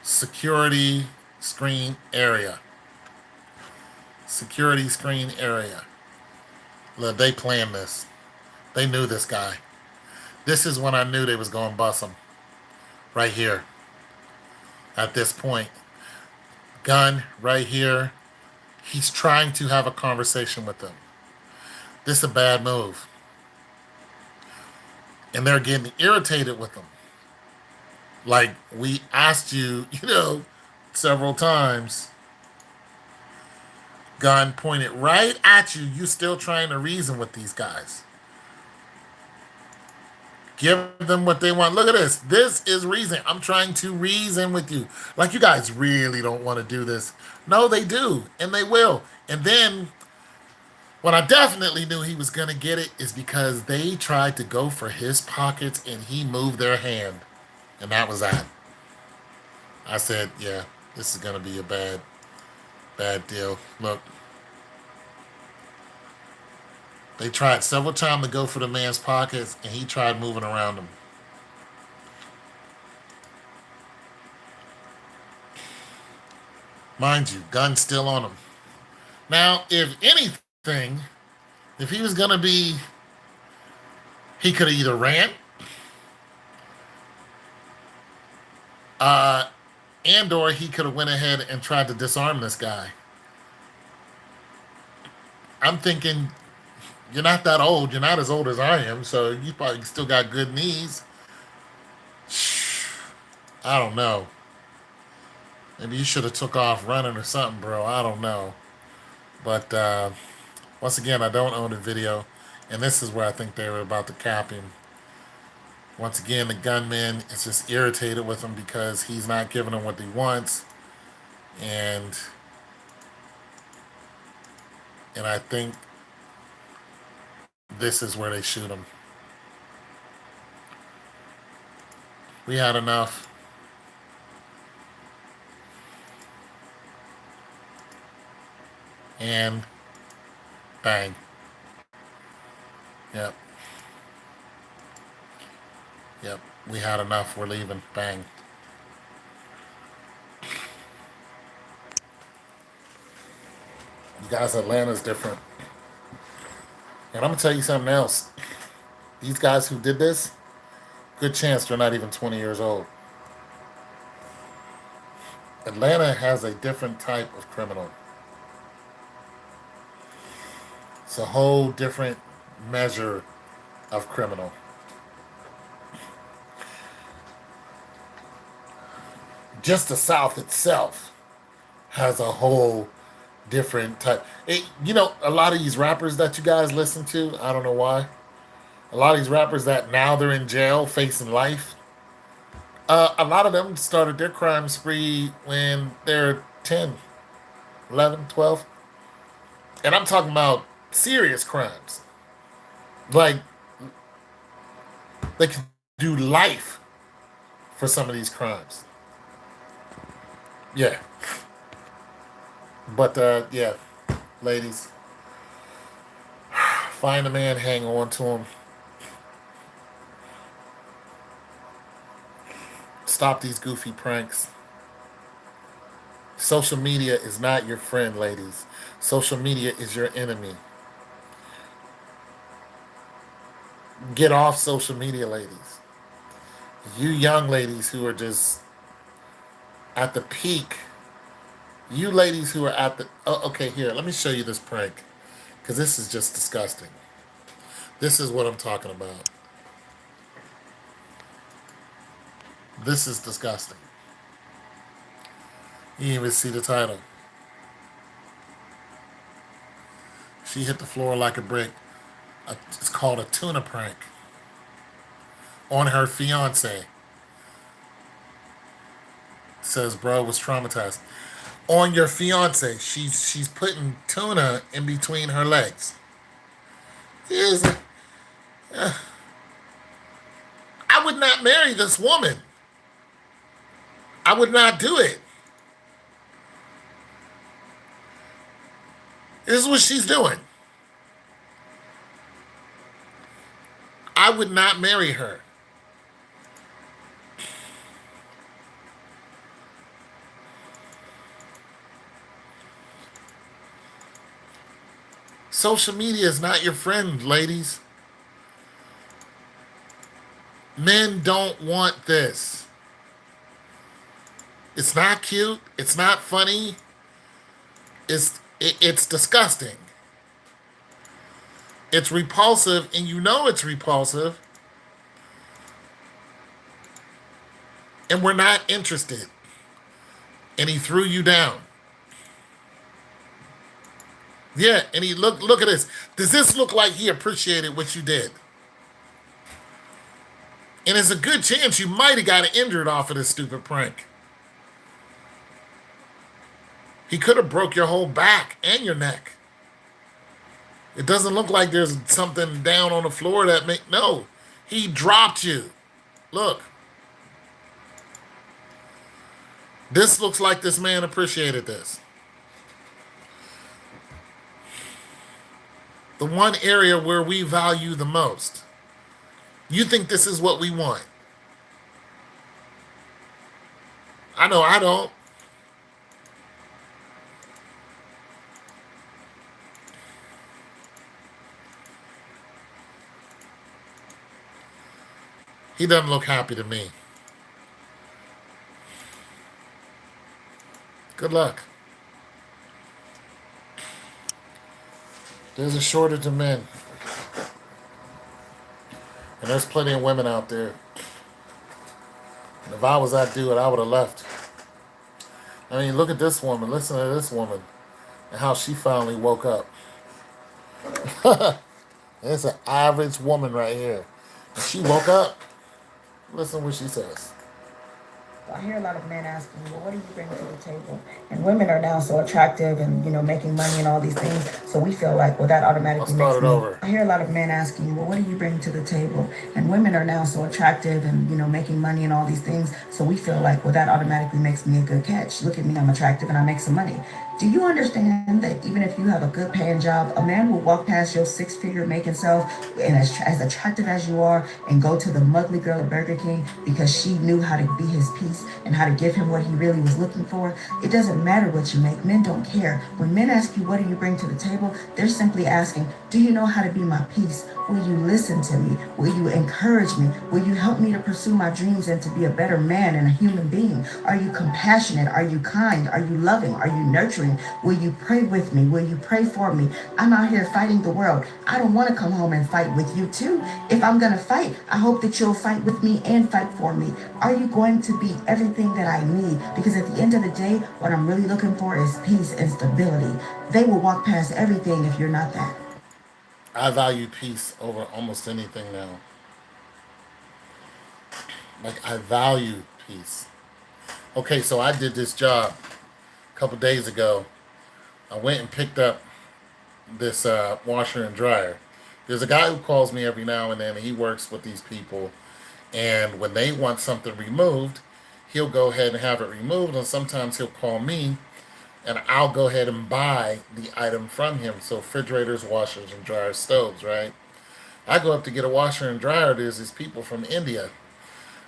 Security screen area. Security screen area. Look, they planned this. They knew this guy. This is when I knew they was going to bust him. Right here. At this point. Gun right here. He's trying to have a conversation with them. This is a bad move. And they're getting irritated with them. Like, we asked you, several times. Gun pointed right at you. You still trying to reason with these guys. Give them what they want. Look at this. This is reason. I'm trying to reason with you. Like, you guys really don't want to do this. No, they do. And they will. And then, what I definitely knew he was going to get it is because they tried to go for his pockets and he moved their hand. And that was that. I said, yeah, this is going to be a bad deal. Look. They tried several times to go for the man's pockets, and he tried moving around them. Mind you, gun's still on him. Now, if anything, if he was going to be, he could have either ran uh, and or he could have went ahead and tried to disarm this guy. I'm thinking you're not that old. You're not as old as I am, so you probably still got good knees. I don't know. Maybe you should have took off running or something, bro. I don't know. But once again, I don't own the video, and this is where I think they were about to cap him. Once again, the gunman is just irritated with him because he's not giving him what he wants, and I think this is where they shoot him. We had enough. And bang. Yep. Yep. We had enough. We're leaving. Bang. You guys, Atlanta's different. And I'm going to tell you something else. These guys who did this, good chance they're not even 20 years old. Atlanta has a different type of criminal. It's a whole different measure of criminal. Just the South itself has a whole different type. A lot of these rappers that you guys listen to, I don't know why. A lot of these rappers that now they're in jail facing life, a lot of them started their crime spree when they're 10, 11, 12. And I'm talking about serious crimes. Like, they can do life for some of these crimes. Yeah. But, yeah, ladies, find a man, hang on to him. Stop these goofy pranks. Social media is not your friend, ladies. Social media is your enemy. Get off social media, ladies. You young ladies who are just at the peak. You ladies who are at the... Oh, okay, here, let me show you this prank. Because this is just disgusting. This is what I'm talking about. This is disgusting. You didn't even see the title. She hit the floor like a brick. It's called a tuna prank. On her fiance. Says bro was traumatized. On your fiance, she's putting tuna in between her legs. I would not marry this woman. I would not do it. This is what she's doing. I would not marry her. Social media is not your friend, ladies. Men don't want this. It's not cute. It's not funny. It's disgusting. It's repulsive, and you know it's repulsive. And we're not interested. And he threw you down. Yeah, and he look at this. Does this look like he appreciated what you did? And there's a good chance you might have got injured off of this stupid prank. He could have broke your whole back and your neck. It doesn't look like there's something down on the floor that no. He dropped you. Look. This looks like this man appreciated this. The one area where we value the most. You think this is what we want? I know I don't. He doesn't look happy to me. Good luck. There's a shortage of men, and there's plenty of women out there. And if I was that dude, I would have left. I mean, look at this woman. Listen to this woman and how she finally woke up. It's an average woman right here. And she woke up. Listen what she says. I hear a lot of men asking, well, what do you bring to the table? And women are now so attractive and, making money and all these things. So we feel like, well, that I'll automatically start makes it me. over. I hear a lot of men asking, well, what do you bring to the table? And women are now so attractive and, making money and all these things. So we feel like, well, that automatically makes me a good catch. Look at me, I'm attractive and I make some money. Do you understand that even if you have a good paying job, a man will walk past your six-figure making self and as attractive as you are and go to the mugly girl at Burger King because she knew how to be his piece and how to give him what he really was looking for? It doesn't matter what you make. Men don't care. When men ask you, what do you bring to the table? They're simply asking, do you know how to be my piece? Will you listen to me? Will you encourage me? Will you help me to pursue my dreams and to be a better man and a human being? Are you compassionate? Are you kind? Are you loving? Are you nurturing? Will you pray with me? Will you pray for me? I'm out here fighting the world. I don't want to come home and fight with you too. If I'm going to fight, I hope that you'll fight with me and fight for me. Are you going to be everything that I need? Because at the end of the day, what I'm really looking for is peace and stability. They will walk past everything if you're not that. I value peace over almost anything now. Like, I value peace. Okay, so I did this job a couple days ago. I went and picked up this washer and dryer. There's a guy who calls me every now and then, and he works with these people. And when they want something removed, he'll go ahead and have it removed. And sometimes he'll call me, and I'll go ahead and buy the item from him. So refrigerators, washers, and dryers, stoves, right? I go up to get a washer and dryer. There's these people from India,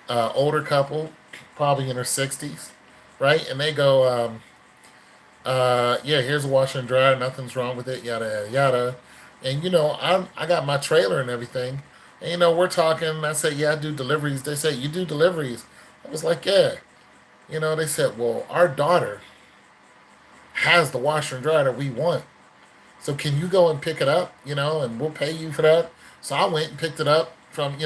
older couple, probably in their 60s, right? And they go, yeah, here's a washer and dryer. Nothing's wrong with it. Yada yada yada. And I got my trailer and everything. And we're talking. I said, yeah, I do deliveries. They said, you do deliveries. I was like, yeah. They said, well, our daughter has the washer and dryer that we want. So can you go and pick it up? And we'll pay you for that. So I went and picked it up from,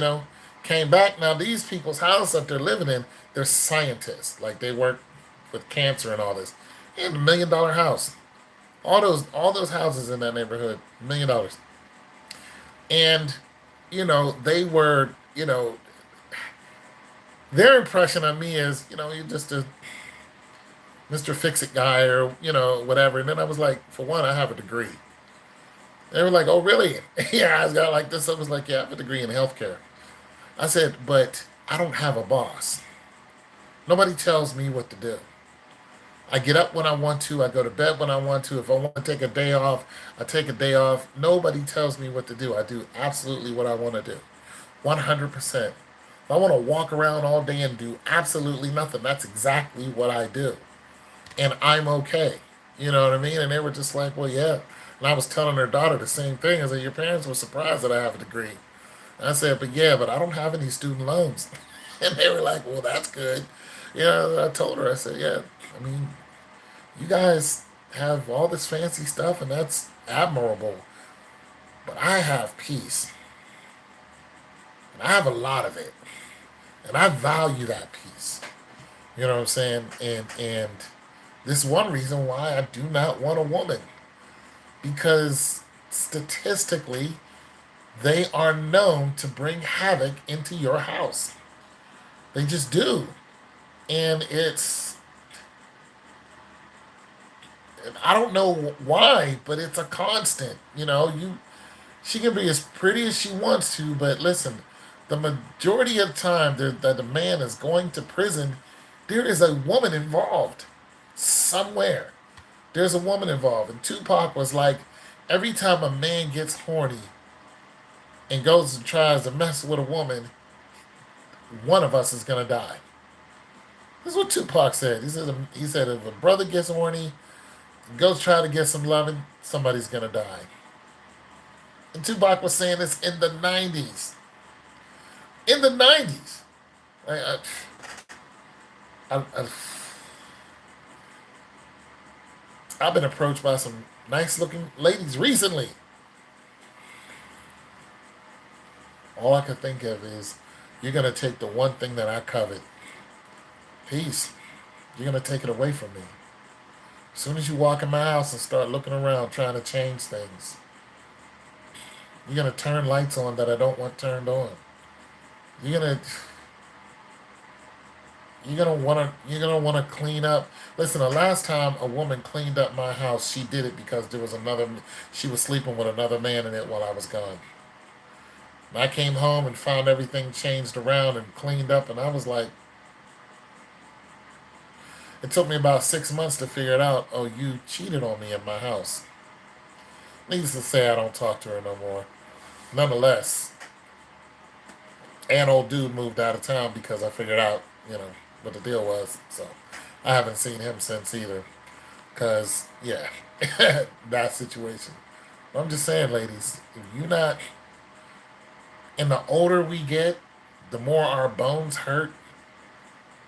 came back. Now these people's house that they're living in, they're scientists. Like, they work with cancer and all this. And $1 million house. All those houses in that neighborhood, $1 million. And, they were, their impression of me is, you're just a Mr. Fix It guy, or, whatever. And then I was like, for one, I have a degree. They were like, oh, really? Yeah, I got like this. I was like, yeah, I have a degree in healthcare. I said, but I don't have a boss. Nobody tells me what to do. I get up when I want to. I go to bed when I want to. If I want to take a day off, I take a day off. Nobody tells me what to do. I do absolutely what I want to do. 100%. If I want to walk around all day and do absolutely nothing, that's exactly what I do. And I'm okay. You know what I mean? And they were just like, well, yeah. And I was telling their daughter the same thing. I said, your parents were surprised that I have a degree. And I said, but yeah, but I don't have any student loans. And they were like, well, that's good. I told her, I said, yeah, I mean, you guys have all this fancy stuff, and that's admirable. But I have peace, and I have a lot of it, and I value that peace. You know what I'm saying? And this is one reason why I do not want a woman, because statistically, they are known to bring havoc into your house. They just do, and I don't know why, but it's a constant. She can be as pretty as she wants to, but listen, the majority of the time that the man is going to prison, there is a woman involved somewhere. There's a woman involved, and Tupac was like, every time a man gets horny and goes and tries to mess with a woman, one of us is gonna die. This is what Tupac said. He said if a brother gets horny, goes try to get some loving, somebody's gonna die. And Tupac was saying this in the 90s. in the 90s. I, I, I, I've been approached by some nice looking ladies recently. All I can think of is, you're going to take the one thing that I covet, peace. You're going to take it away from me. As soon as you walk in my house and start looking around trying to change things, you're going to turn lights on that I don't want turned on. You're going to you're gonna want to clean up. Listen, the last time a woman cleaned up my house, she did it because there was another. She was sleeping with another man in it while I was gone. And I came home and found everything changed around and cleaned up, and I was like, it took me about 6 months to figure it out. Oh, you cheated on me in my house. Needless to say, I don't talk to her no more. Nonetheless, an old dude moved out of town because I figured out, what the deal was. So I haven't seen him since either. Cause yeah, that situation. But I'm just saying, ladies, if you not, and the older we get, the more our bones hurt,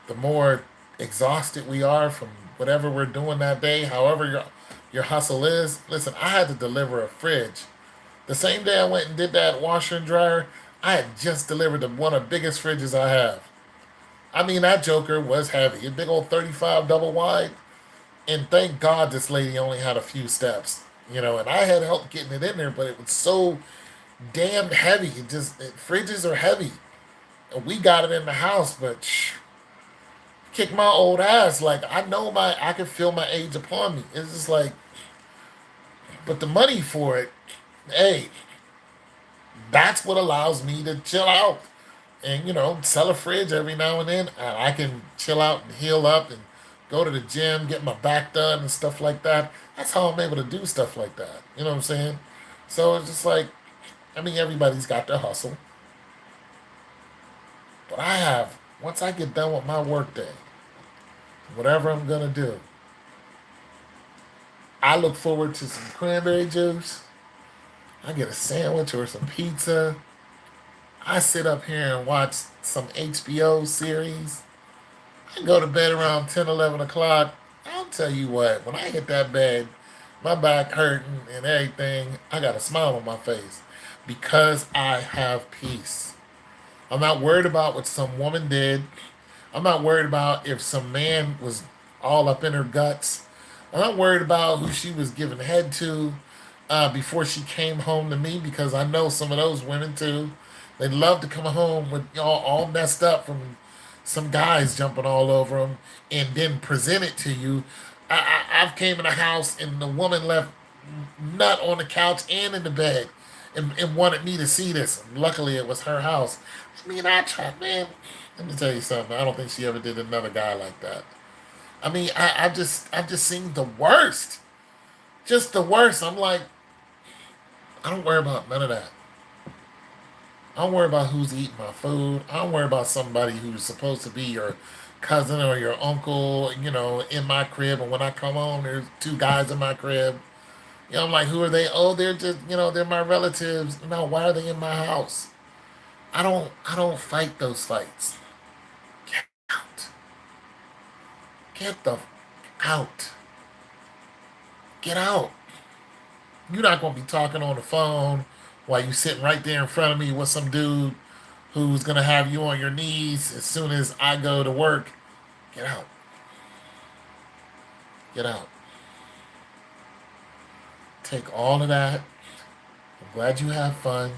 the more exhausted we are from whatever we're doing that day, however your hustle is. Listen, I had to deliver a fridge. The same day I went and did that washer and dryer, I had just delivered one of the biggest fridges I have. I mean, that joker was heavy. A big old 35 double wide. And thank God this lady only had a few steps. And I had help getting it in there, but it was so damn heavy. Fridges are heavy. And we got it in the house, but kick my old ass. Like, I can feel my age upon me. It's just like, but the money for it, hey, that's what allows me to chill out and sell a fridge every now and then. And I can chill out and heal up and go to the gym, get my back done and stuff like that. That's how I'm able to do stuff like that. You know what I'm saying? So it's just like, I mean, everybody's got their hustle, but once I get done with my work day, whatever I'm gonna do, I look forward to some cranberry juice. I get a sandwich or some pizza. I sit up here and watch some HBO series. I go to bed around 10, 11 o'clock. I'll tell you what, when I hit that bed, my back hurting and everything, I got a smile on my face because I have peace. I'm not worried about what some woman did. I'm not worried about if some man was all up in her guts. I'm not worried about who she was giving head to before she came home to me, because I know some of those women too. They love to come home with all messed up from some guys jumping all over them and then present it to you. I've came in the house and the woman left nut on the couch and in the bed and wanted me to see this. Luckily, it was her house. I mean, I tried, man. Let me tell you something. I don't think she ever did another guy like that. I mean, I've just seen the worst, just the worst. I'm like, I don't worry about none of that. I don't worry about who's eating my food. I don't worry about somebody who's supposed to be your cousin or your uncle, in my crib. And when I come home, there's two guys in my crib. I'm like, who are they? Oh, they're just, they're my relatives. No, why are they in my house? I don't fight those fights. Get out. Get the out. Get out. You're not gonna be talking on the phone while you sitting right there in front of me with some dude who's gonna have you on your knees as soon as I go to work. Get out. Get out. Take all of that. I'm glad you have fun.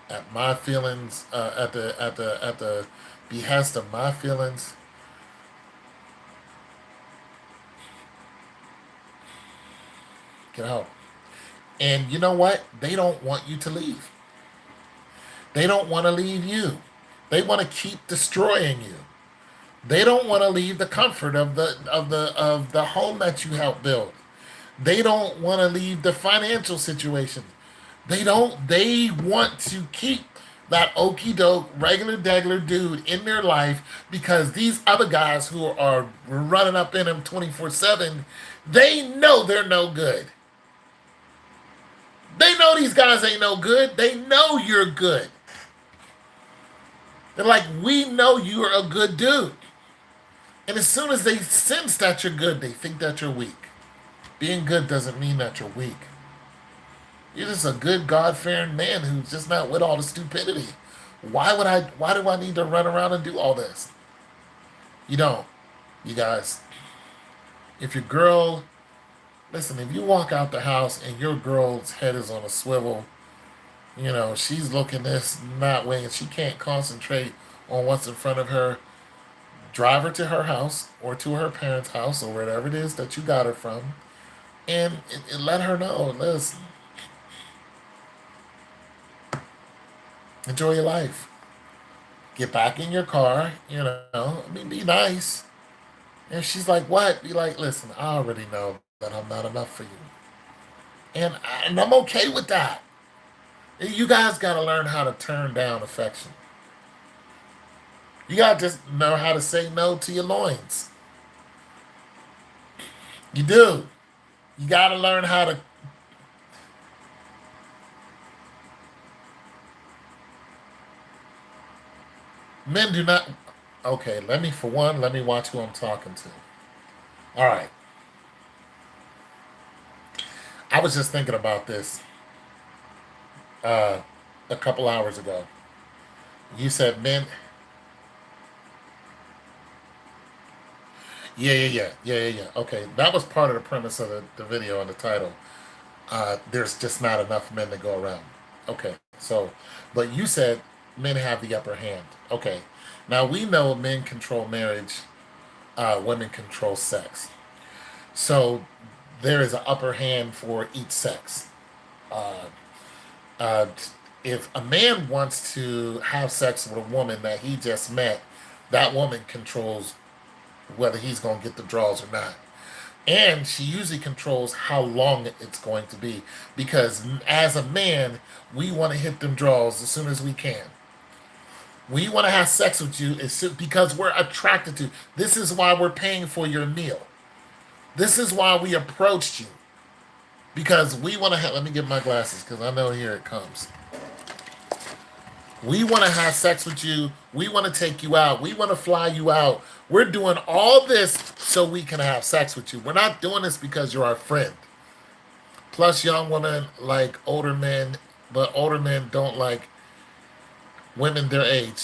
At my feelings, at the behest of my feelings. Get out. And you know what? They don't want you to leave. They don't want to leave you. They want to keep destroying you. They don't want to leave the comfort of the home that you helped build. They don't want to leave the financial situation. They don't. They want to keep that okey doke, regular degular dude in their life because these other guys who are running up in them 24/7, they know they're no good. They know these guys ain't no good. They know you're good. They're like, we know you're a good dude. And as soon as they sense that you're good, they think that you're weak. Being good doesn't mean that you're weak. You're just a good God-fearing man who's just not with all the stupidity. Why do I need to run around and do all this? You don't. You guys, if your girl, listen, if you walk out the house and your girl's head is on a swivel, she's looking this and that way and she can't concentrate on what's in front of her, drive her to her house or to her parents' house or wherever it is that you got her from, and let her know, listen, enjoy your life. Get back in your car, be nice. And she's like, what? Be like, listen, I already know that I'm not enough for you. And I'm okay with that. You guys got to learn how to turn down affection. You got to just know how to say no to your loins. You do. You got to learn how to. Men do not. Okay, let me watch who I'm talking to. All right. I was just thinking about this uh, a couple hours ago. You said men. Yeah. Okay, that was part of the premise of the video and the title. There's just not enough men to go around. Okay, so, but you said men have the upper hand. Okay, now we know men control marriage, women control sex. So there is an upper hand for each sex. Uh, uh, if a man wants to have sex with a woman that he just met, that woman controls whether he's going to get the draws or not. And she usually controls how long it's going to be. Because as a man, we want to hit them draws as soon as we can. We want to have sex with you because we're attracted to. This is why we're paying for your meal. This is why we approached you. Because we want to have. Let me get my glasses because I know here it comes. We want to have sex with you. We want to take you out. We want to fly you out. We're doing all this so we can have sex with you. We're not doing this because you're our friend. Plus, young women like older men, but older men don't like women their age.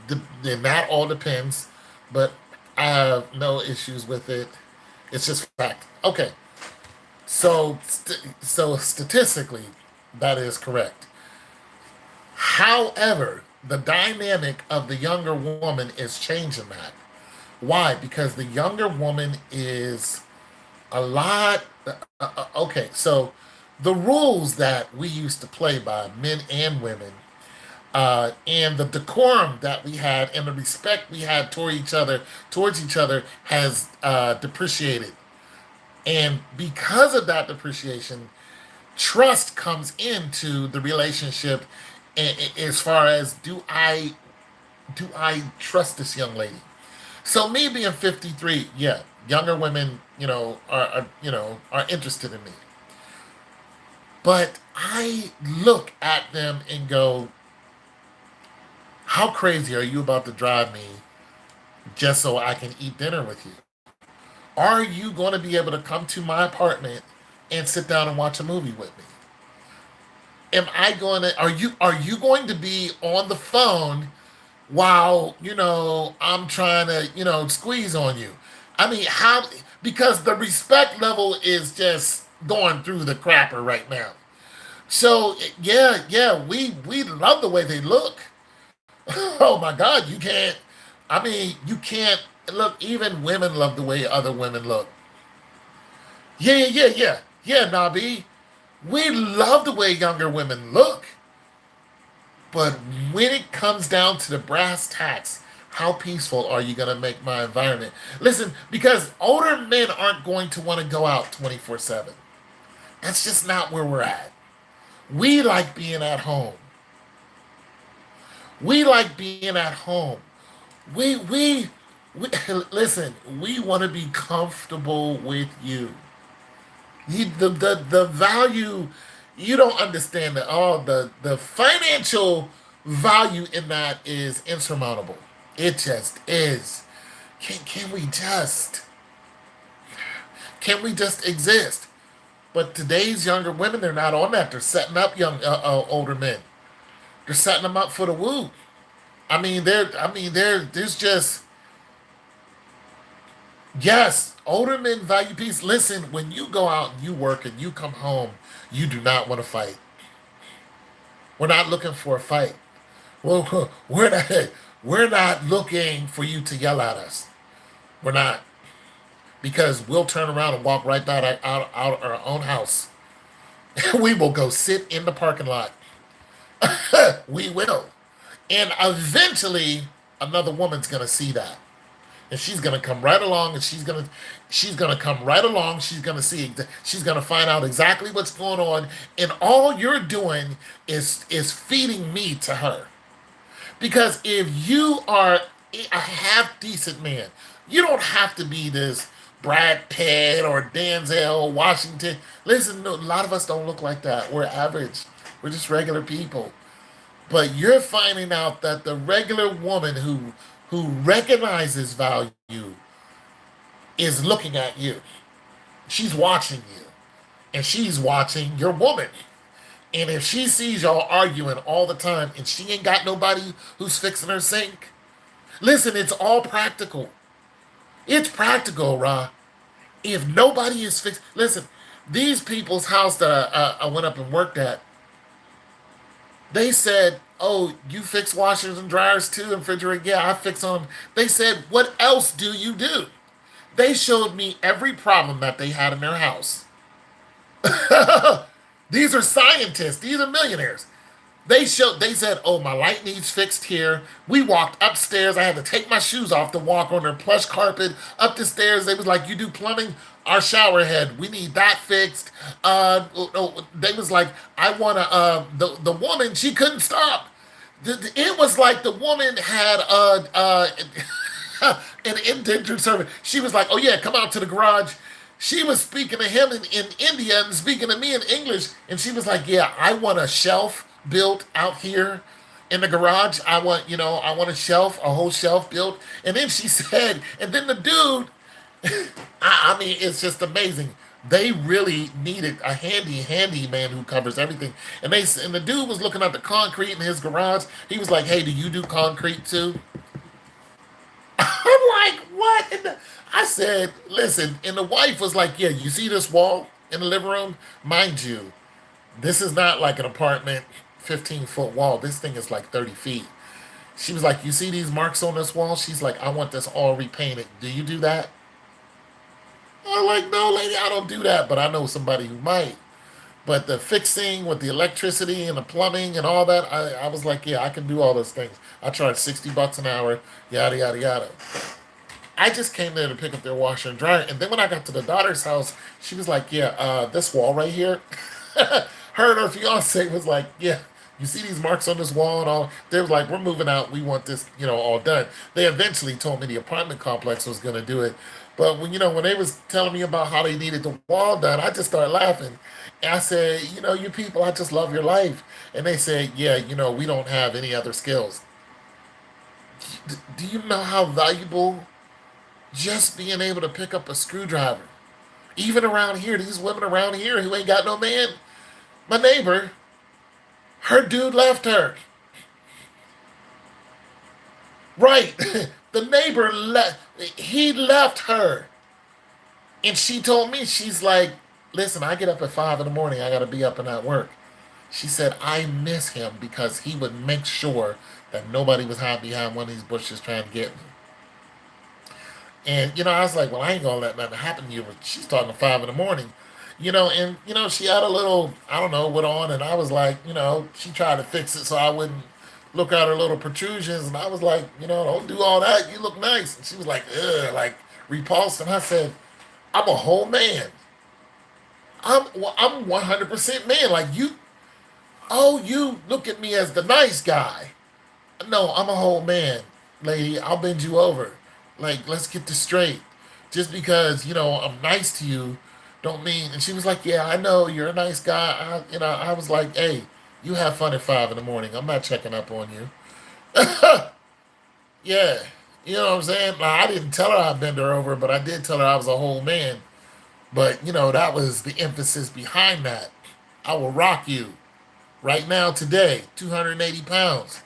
And that all depends, but I have no issues with it. It's just fact. Okay, so statistically, that is correct. However, the dynamic of the younger woman is changing that. Why? Because the younger woman is a lot. Okay, so the rules that we used to play by, men and women, and the decorum that we had and the respect we had towards each other has depreciated. And because of that depreciation, trust comes into the relationship as far as do I trust this young lady? So me being 53, yeah, younger women, are interested in me. But I look at them and go, how crazy are you about to drive me just so I can eat dinner with you? Are you going to be able to come to my apartment and sit down and watch a movie with me? Am I going to are you going to be on the phone while, I'm trying to, squeeze on you? I mean, how, because the respect level is just going through the crapper right now. So yeah, we love the way they look. Oh my God, you can't. I mean, you can't look. Even women love the way other women look. Yeah, Nabi. We love the way younger women look. But when it comes down to the brass tacks, how peaceful are you going to make my environment? Listen, because older men aren't going to want to go out 24/7. That's just not where we're at. We like being at home. We like being at home. We listen, we want to be comfortable with you. The value, you don't understand the financial value in that is insurmountable. It just is. Can we just exist? But today's younger women, they're not on that. They're setting up older men. They're setting them up for the woo. There's just, yes, older men value peace. Listen, when you go out and you work and you come home, you do not want to fight. We're not looking for a fight. Well, we're not looking for you to yell at us. We're not, because we'll turn around and walk right out our own house. We will go sit in the parking lot. We will. And eventually another woman's gonna see that. And she's gonna come right along, and she's gonna come right along. She's gonna find out exactly what's going on, and all you're doing is feeding me to her. Because if you are a half decent man, you don't have to be this Brad Pitt or Denzel Washington. Listen, no, a lot of us don't look like that. We're average. We're just regular people. But you're finding out that the regular woman who recognizes value is looking at you. She's watching you. And she's watching your woman. And if she sees y'all arguing all the time and she ain't got nobody who's fixing her sink, listen, it's all practical. It's practical, Ra. If nobody is fixed, listen, these people's house that I went up and worked at, they said, "Oh, you fix washers and dryers too, and refrigerator? Yeah, I fix them." They said, "What else do you do?" They showed me every problem that they had in their house. These are scientists. These are millionaires. They said, "Oh, my light needs fixed here." We walked upstairs. I had to take my shoes off to walk on their plush carpet up the stairs. They was like, "You do plumbing? Our shower head, we need that fixed." They was like, "I want to." The woman, she couldn't stop. It was like the woman had an indentured servant. She was like, "Oh yeah, come out to the garage." She was speaking to him in India and speaking to me in English, and she was like, "Yeah, I want a shelf built out here in the garage. I want a whole shelf built." And then she said, and then the dude, it's just amazing. They really needed a handy man who covers everything. And the dude was looking at the concrete in his garage. He was like, "Hey, do you do concrete too?" I'm like, "What?" I said, "Listen," and the wife was like, "Yeah, you see this wall in the living room? Mind you, this is not like an apartment 15-foot wall. This thing is like 30 feet." She was like, "You see these marks on this wall?" She's like, "I want this all repainted. Do you do that?" I'm like, "No, lady, I don't do that, but I know somebody who might." But the fixing with the electricity and the plumbing and all that, I was like, "Yeah, I can do all those things. I charge $60 an hour, yada, yada, yada." I just came there to pick up their washer and dryer. And then when I got to the daughter's house, she was like, "Yeah, this wall right here." Her and her fiance was like, "Yeah, you see these marks on this wall and all." They was like, "We're moving out. We want this, all done." They eventually told me the apartment complex was going to do it. But when they was telling me about how they needed the wall done, I just started laughing. And I said, "You people, I just love your life." And they said, "Yeah, we don't have any other skills." Do you know how valuable just being able to pick up a screwdriver? Even around here, these women around here who ain't got no man. My neighbor, her dude left her. Right. The neighbor he left her. And she told me, she's like, "Listen, I get up at 5 in the morning. I got to be up and at work." She said, "I miss him because he would make sure that nobody was hiding behind one of these bushes trying to get me." And I was like, "Well, I ain't gonna let nothing happen to you." But she's talking to 5 in the morning, and she had a little, I don't know what on, and I was like, she tried to fix it so I wouldn't look at her little protrusions, and I was like, "Don't do all that. You look nice." And she was like, "Ugh," like repulsed, and I said, "I'm a whole man. I'm 100% man. Like you, oh, you look at me as the nice guy. No, I'm a whole man, lady. I'll bend you over. Like, let's get this straight. Just because, I'm nice to you, don't mean." And she was like, "Yeah, I know you're a nice guy." I was like, "Hey, You have fun at 5 in the morning. I'm not checking up on you. Yeah. You know what I'm saying? Like, I didn't tell her I bent her over, but I did tell her I was a whole man. But, that was the emphasis behind that. I will rock you right now, today, 280 pounds.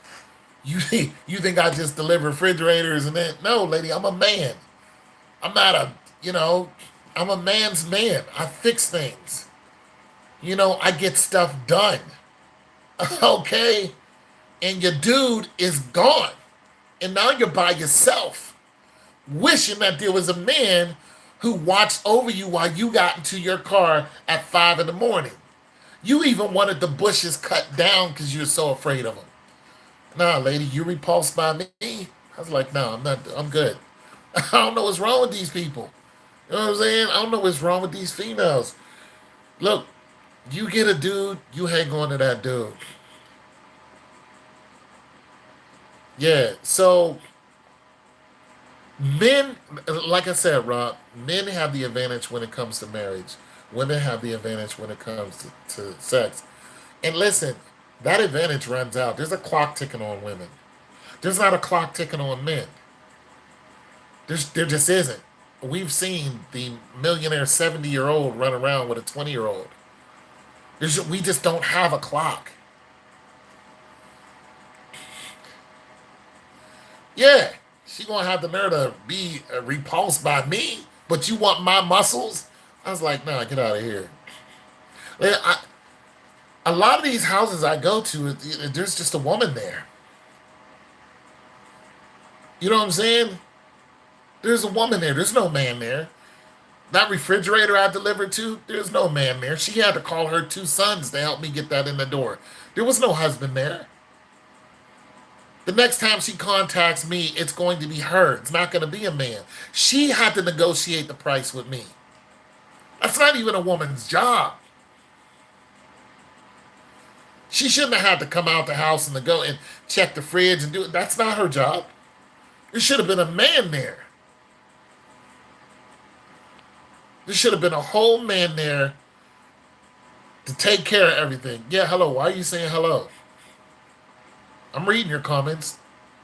You you think I just deliver refrigerators and then? No, lady, I'm a man. I'm not a, you know, I'm a man's man. I fix things. I get stuff done. Okay? And your dude is gone. And now you're by yourself, wishing that there was a man who watched over you while you got into your car at 5 in the morning. You even wanted the bushes cut down because you were so afraid of them. Nah, lady, you repulsed by me. I was like, no, I'm not. I'm good. I don't know what's wrong with these people. You know what I'm saying? I don't know what's wrong with these females. Look, you get a dude, you hang on to that dude. Yeah. So men, like I said, Rob, men have the advantage when it comes to marriage. Women have the advantage when it comes to sex. And listen, that advantage runs out. There's a clock ticking on women. There's not a clock ticking on men. There just isn't. We've seen the millionaire 70-year-old run around with a 20-year-old. We just don't have a clock. Yeah, she gonna have the nerve to be repulsed by me, but you want my muscles? I was like, nah, get out of here. A lot of these houses I go to, there's just a woman there. You know what I'm saying? There's a woman there. There's no man there. That refrigerator I delivered to, there's no man there. She had to call her two sons to help me get that in the door. There was no husband there. The next time she contacts me, it's going to be her. It's not going to be a man. She had to negotiate the price with me. That's not even a woman's job. She shouldn't have had to come out the house and to go and check the fridge and do it. That's not her job. There should have been a man there. There should have been a whole man there to take care of everything. Yeah, hello. Why are you saying hello? I'm reading your comments,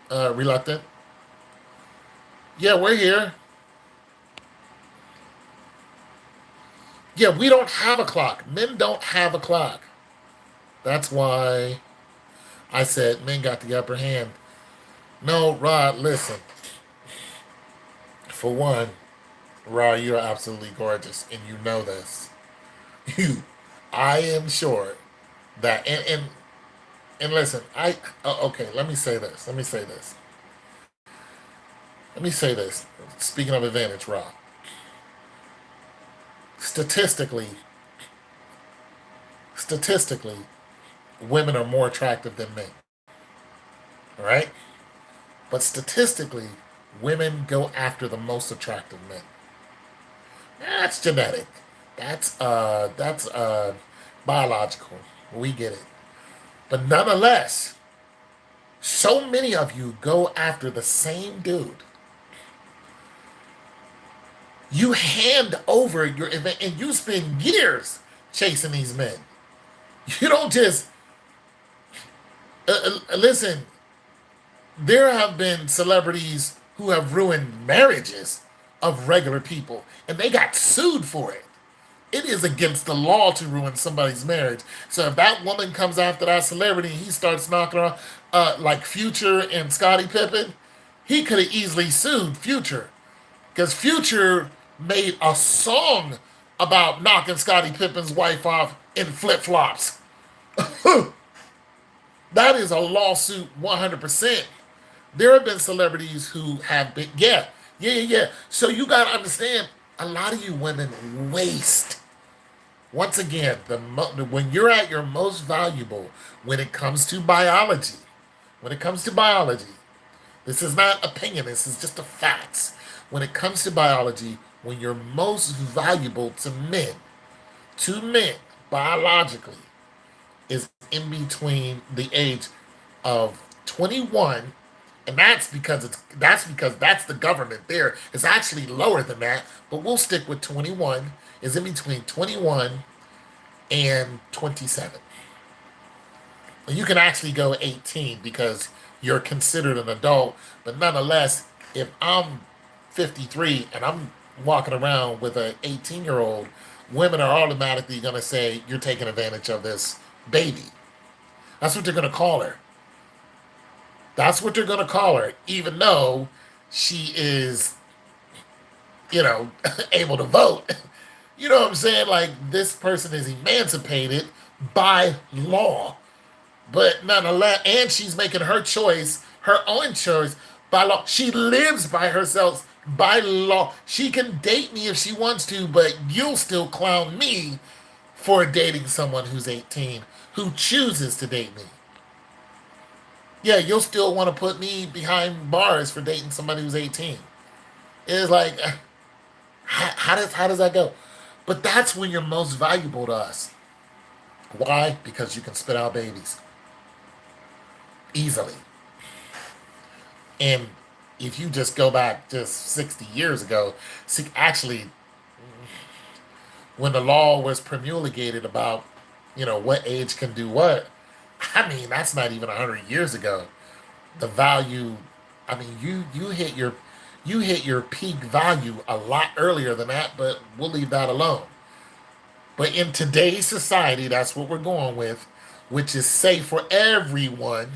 reluctant. Yeah, we're here. Yeah, we don't have a clock. Men don't have a clock. That's why I said men got the upper hand. No, Rod, listen. For one, Rod, you're absolutely gorgeous, and you know this. You, I am sure that, and listen, okay, let me say this. Let me say this. Let me say this. Speaking of advantage, Rod, statistically, statistically, women are more attractive than men. All right? But statistically, women go after the most attractive men. That's genetic. That's biological. We get it. But nonetheless, so many of you go after the same dude. You hand over your event and you spend years chasing these men. You don't just listen. There have been celebrities who have ruined marriages of regular people, and they got sued for it. It is against the law to ruin somebody's marriage. So if that woman comes after that celebrity and he starts knocking her like Future and Scottie Pippen, he could have easily sued Future because Future made a song about knocking Scottie Pippen's wife off in flip flops. That is a lawsuit 100%. There have been celebrities who have been, yeah. So you got to understand, a lot of you women waste. Once again, when you're at your most valuable, when it comes to biology, this is not opinion, this is just the facts. When it comes to biology, when you're most valuable to men, biologically, is in between the age of 21, and that's the government there. It's actually lower than that, but we'll stick with 21. Is in between 21 and 27. You can actually go 18 because you're considered an adult, but nonetheless, if I'm 53 and I'm walking around with an 18-year-old, women are automatically going to say you're taking advantage of this baby. That's what they're going to call her. That's what they're going to call her, even though she is, able to vote. You know what I'm saying? Like, this person is emancipated by law. But nonetheless, and she's making her choice, her own choice by law. She lives by herself by law. She can date me if she wants to, but you'll still clown me for dating someone who's 18 who chooses to date me. Yeah, you'll still want to put me behind bars for dating somebody who's 18. It's like, how does that go? But that's when you're most valuable to us. Why? Because you can spit out babies easily. And if you just go back just 60 years ago, see, actually, when the law was promulgated about, what age can do what, I mean, that's not even 100 years ago. The value, I mean, you hit your peak value a lot earlier than that, but we'll leave that alone. But in today's society, that's what we're going with, which is safe for everyone.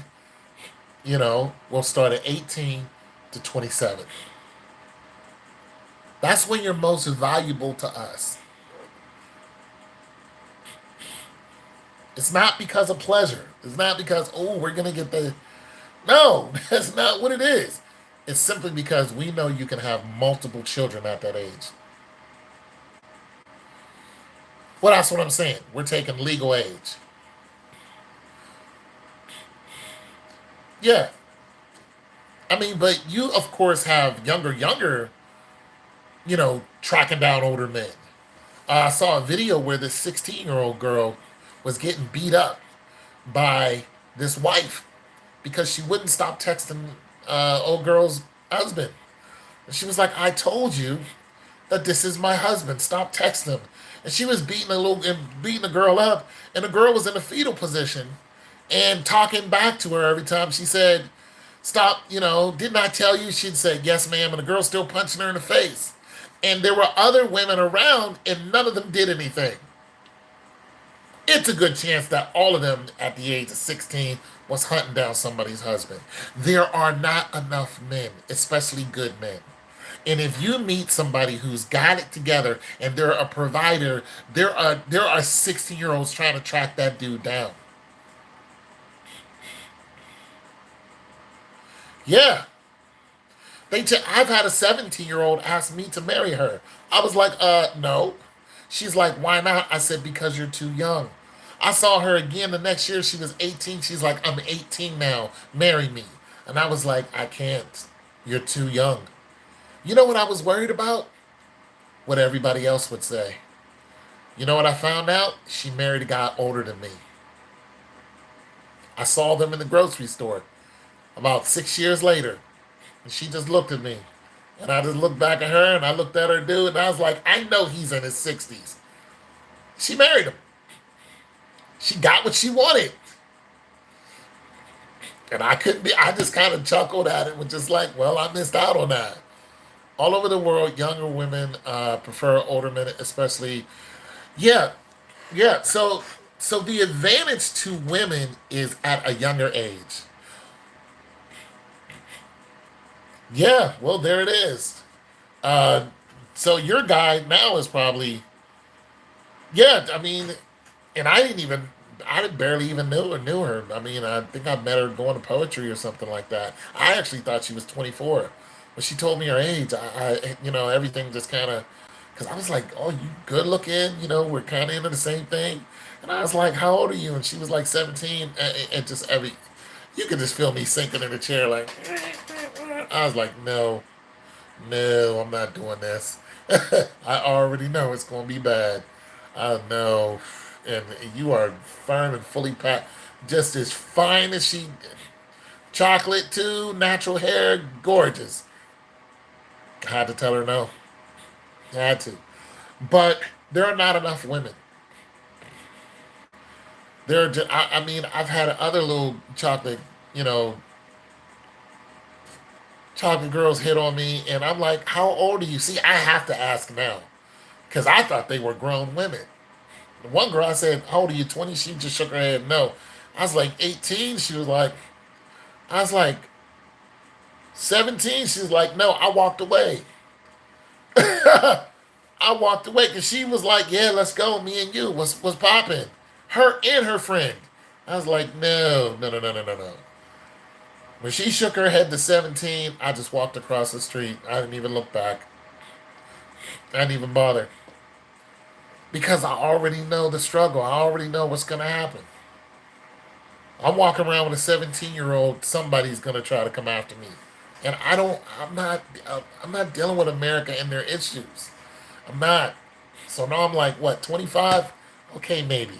We'll start at 18 to 27. That's when you're most valuable to us. It's not because of pleasure. It's not because, oh, we're going to get the. No, that's not what it is. It's simply because we know you can have multiple children at that age. Well, that's what I'm saying. We're taking legal age. Yeah. I mean, but you, of course, have younger, tracking down older men. I saw a video where this 16-year-old girl was getting beat up by this wife because she wouldn't stop texting old girl's husband. And she was like, "I told you that this is my husband. Stop texting him." And she was beating the girl up, and the girl was in a fetal position and talking back to her every time she said, "Stop, didn't I tell you?" She'd say, "Yes, ma'am," and the girl still punching her in the face. And there were other women around, and none of them did anything. It's a good chance that all of them at the age of 16 was hunting down somebody's husband. There are not enough men, especially good men. And if you meet somebody who's got it together and they're a provider, there are 16-year-olds trying to track that dude down. Yeah. I've had a 17-year-old ask me to marry her. I was like, no. She's like, "Why not?" I said, "Because you're too young." I saw her again the next year. She was 18. She's like, "I'm 18 now. Marry me." And I was like, "I can't. You're too young." You know what I was worried about? What everybody else would say. You know what I found out? She married a guy older than me. I saw them in the grocery store about 6 years later. And she just looked at me. And I just looked back at her and I looked at her dude and I was like, I know he's in his 60s. She married him. She got what she wanted. And I couldn't be, I just kind of chuckled at it and was just like, well, I missed out on that. All over the world, younger women prefer older men, especially. Yeah, yeah. So the advantage to women is at a younger age. Yeah, well, there it is. Uh, so your guy now is probably, yeah. I mean, and I barely even knew her. I mean, I think I met her going to poetry or something like that. I actually thought she was 24, but she told me her age. Everything just kind of, because I was like, "Oh, you good looking? We're kind of into the same thing." And I was like, "How old are you?" And she was like 17, and just you could just feel me sinking in the chair, like. I was like, "No, no, I'm not doing this. I already know it's going to be bad. I know." And you are firm and fully packed. Just as fine as she. Chocolate, too. Natural hair. Gorgeous. Had to tell her no. Had to. But there are not enough women. They're just, I mean, I've had other little chocolate, you know, chocolate girls hit on me, and I'm like, how old are you? See, I have to ask now because I thought they were grown women. The one girl, I said, how old are you? 20? She just shook her head. No. I was like 18. She was like, I was like 17. She was like, no. I walked away. I walked away because she was like, yeah, let's go. Me and you. What's popping? Her and her friend. I was like, no, no, no, no, no, no, no. When she shook her head to 17, I just walked across the street. I didn't even look back. I didn't even bother. Because I already know the struggle. I already know what's going to happen. I'm walking around with a 17-year-old. Somebody's going to try to come after me. And I'm not dealing with America and their issues. I'm not. So now I'm like, what, 25? Okay, maybe.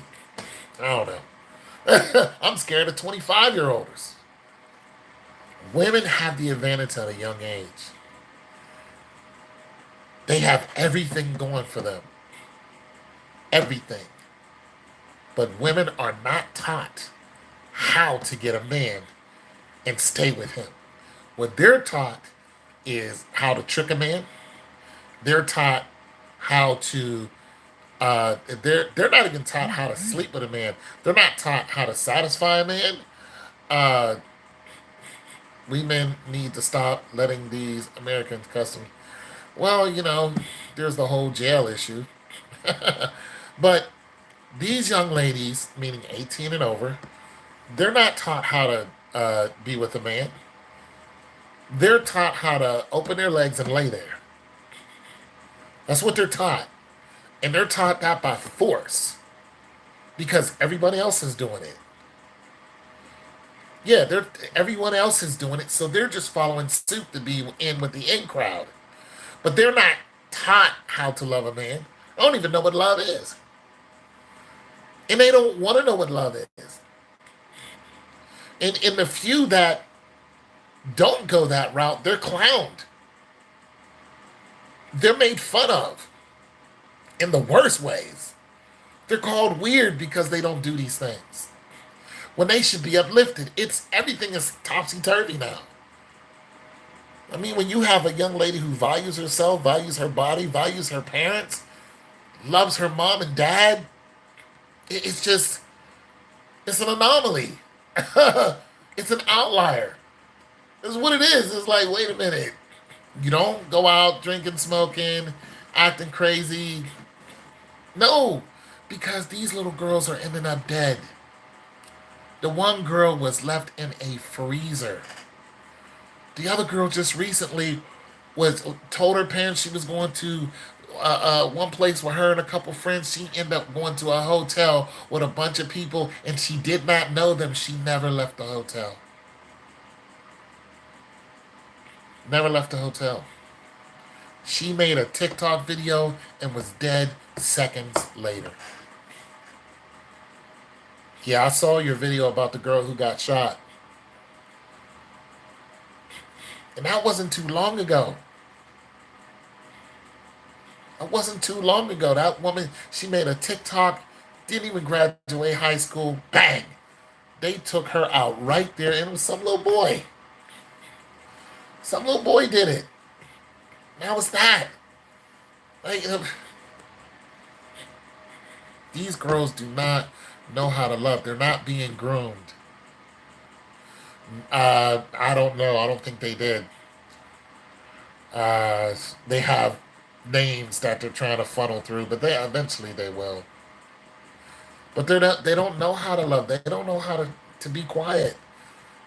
I don't know. I'm scared of 25-year-olds. Women have the advantage at a young age. They have everything going for them. Everything. But women are not taught how to get a man and stay with him. What they're taught is how to trick a man. They're taught how to they're not even taught how to sleep with a man. They're not taught how to satisfy a man. Uh, we men need to stop letting these American customs. Well, there's the whole jail issue. But these young ladies, meaning 18 and over, they're not taught how to be with a man. They're taught how to open their legs and lay there. That's what they're taught. And they're taught that by force because everybody else is doing it. Yeah, everyone else is doing it, so they're just following suit to be in with the in crowd. But they're not taught how to love a man. I don't even know what love is. And they don't want to know what love is. And in the few that don't go that route, they're clowned. They're made fun of in the worst ways. They're called weird because they don't do these things. When they should be uplifted. Everything is topsy-turvy now. I mean, when you have a young lady who values herself, values her body, values her parents, loves her mom and dad, it's an anomaly. It's an outlier. That's what it is. It's like, wait a minute. You don't go out drinking, smoking, acting crazy. No, because these little girls are ending up dead. The one girl was left in a freezer. The other girl just recently was told her parents she was going to one place with her and a couple friends. She ended up going to a hotel with a bunch of people, and she did not know them. She never left the hotel. Never left the hotel. She made a TikTok video and was dead seconds later. Yeah, I saw your video about the girl who got shot. And that wasn't too long ago. That wasn't too long ago. That woman, she made a TikTok, didn't even graduate high school. Bang! They took her out right there, and it was some little boy. Some little boy did it. Now it's that. Like, these girls do not know how to love. They're not being groomed. I don't know. I don't think they did. They have names that they're trying to funnel through, but they will. But they don't know how to love. They don't know how to be quiet.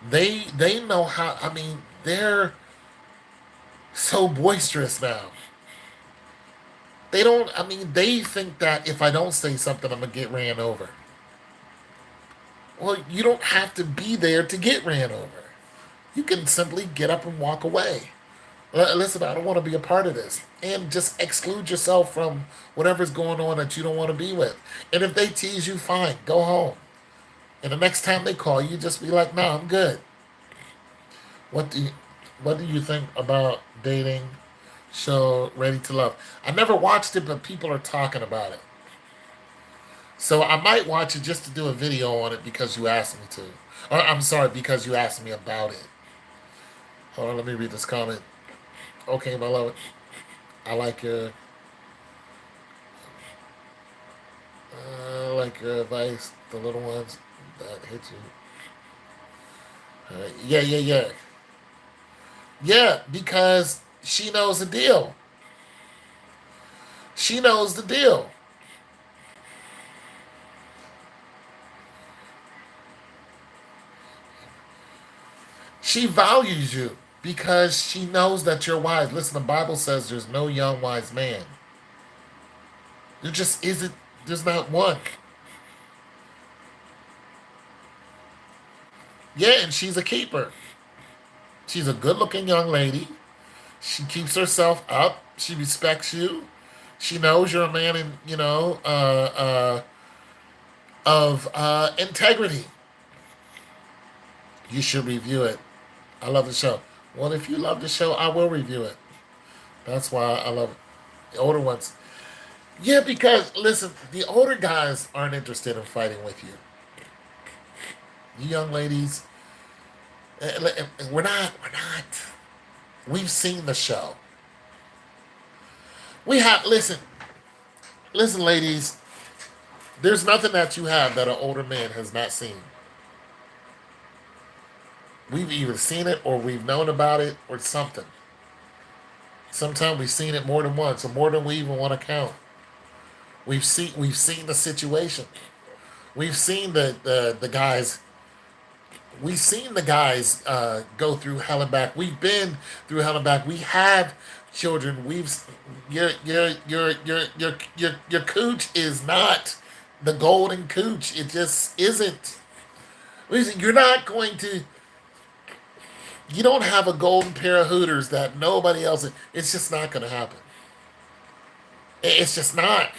They know how. I mean, they're so boisterous now. They don't. I mean, they think that if I don't say something, I'm gonna get ran over. Well, you don't have to be there to get ran over. You can simply get up and walk away. Listen, I don't want to be a part of this. And just exclude yourself from whatever's going on that you don't want to be with. And if they tease you, fine, go home. And the next time they call you, just be like, no, I'm good. What do you think about dating show Ready to Love? I never watched it, but people are talking about it. So I might watch it just to do a video on it because you asked me to. Or I'm sorry, because you asked me about it. Hold on, let me read this comment. Okay, my love, I like your advice. The little ones that hit you. Yeah, yeah, yeah, yeah. Because she knows the deal. She knows the deal. She values you because she knows that you're wise. Listen, the Bible says there's no young wise man. There just isn't. There's not one. Yeah, and she's a keeper. She's a good-looking young lady. She keeps herself up. She respects you. She knows you're a man in, of integrity. You should review it. I love the show. Well, if you love the show, I will review it. That's why I love it. The older ones. Yeah, because listen, the older guys aren't interested in fighting with you. You young ladies, we're not. We're not. We've seen the show. We have. Listen, ladies. There's nothing that you have that an older man has not seen. We've either seen it or we've known about it or something. Sometimes we've seen it more than once, or more than we even want to count. We've seen the situation. We've seen the guys. We've seen the guys go through hell and back. We've been through hell and back. We have children. Your cooch is not the golden cooch. It just isn't. Listen, you're not going to. You don't have a golden pair of hooters that nobody else. It's just not going to happen. It's just not.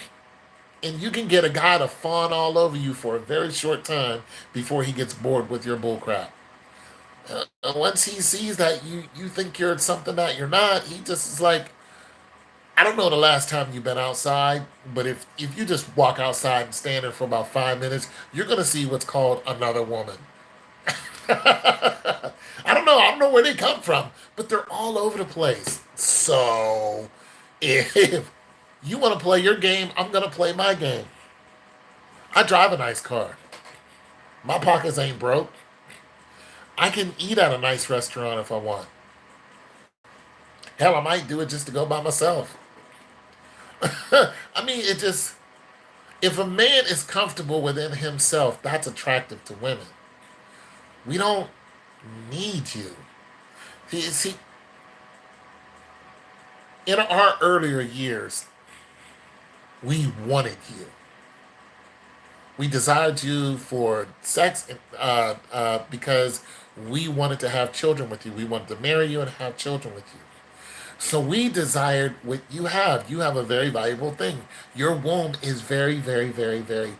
And you can get a guy to fawn all over you for a very short time before he gets bored with your bullcrap. And once he sees that you think you're something that you're not, he just is like, I don't know the last time you've been outside, but if you just walk outside and stand there for about 5 minutes, you're gonna see what's called another woman. I don't know. I don't know where they come from, but they're all over the place. So if you want to play your game, I'm gonna play my game. I drive a nice car. My pockets ain't broke. I can eat at a nice restaurant if I want. Hell, I might do it just to go by myself. I mean, it just if a man is comfortable within himself, that's attractive to women. We don't need you. See, in our earlier years, we wanted you. We desired you for sex because we wanted to have children with you. We wanted to marry you and have children with you. So we desired what you have. You have a very valuable thing. Your womb is very, very, very, very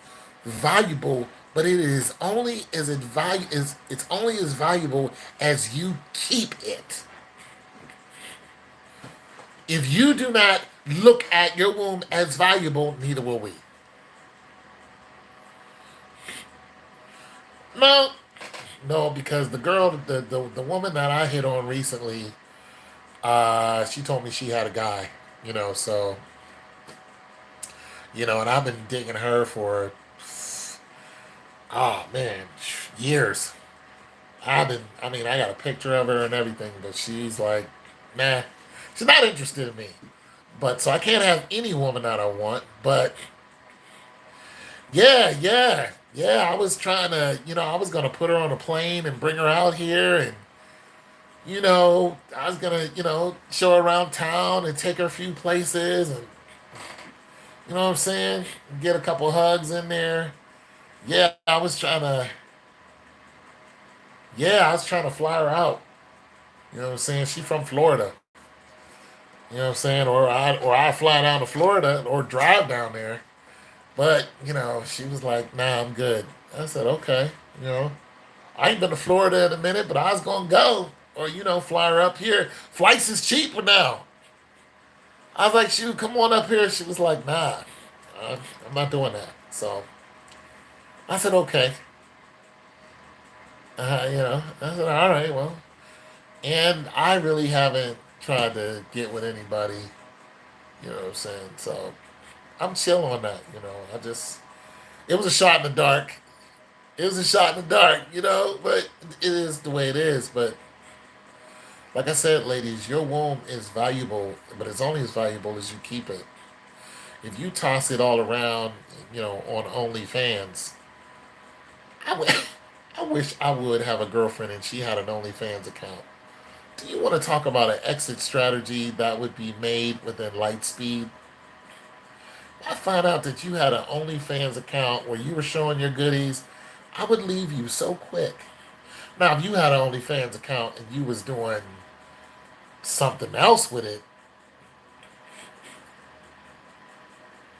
valuable, but it is only as it value is it's only as valuable as you keep it. If you do not look at your womb as valuable, neither will we. No, no, because the woman that I hit on recently, she told me she had a guy, so and I've been digging her for, oh man, years. I mean, I got a picture of her and everything, but she's like, nah, she's not interested in me. But so I can't have any woman that I want. But yeah, yeah, yeah. I was trying to, I was gonna put her on a plane and bring her out here, and I was gonna, show her around town and take her a few places, and you know what I'm saying, get a couple hugs in there. Yeah, I was trying to fly her out. You know what I'm saying? She from Florida. You know what I'm saying? Or I fly down to Florida or drive down there. But, she was like, nah, I'm good. I said, okay, you know. I ain't been to Florida in a minute, but I was gonna go. Or, fly her up here. Flights is cheaper now. I was like, shoot, come on up here. She was like, nah, I'm not doing that. So I said, okay. I said, all right, well. And I really haven't tried to get with anybody, you know what I'm saying? So I'm chill on that, it was a shot in the dark. It was a shot in the dark, but it is the way it is. But like I said, ladies, your womb is valuable, but it's only as valuable as you keep it. If you toss it all around, on OnlyFans, I would, I wish I would have a girlfriend and she had an OnlyFans account. Do you want to talk about an exit strategy that would be made within light speed? I found out that you had an OnlyFans account where you were showing your goodies, I would leave you so quick. Now, if you had an OnlyFans account and you was doing something else with it,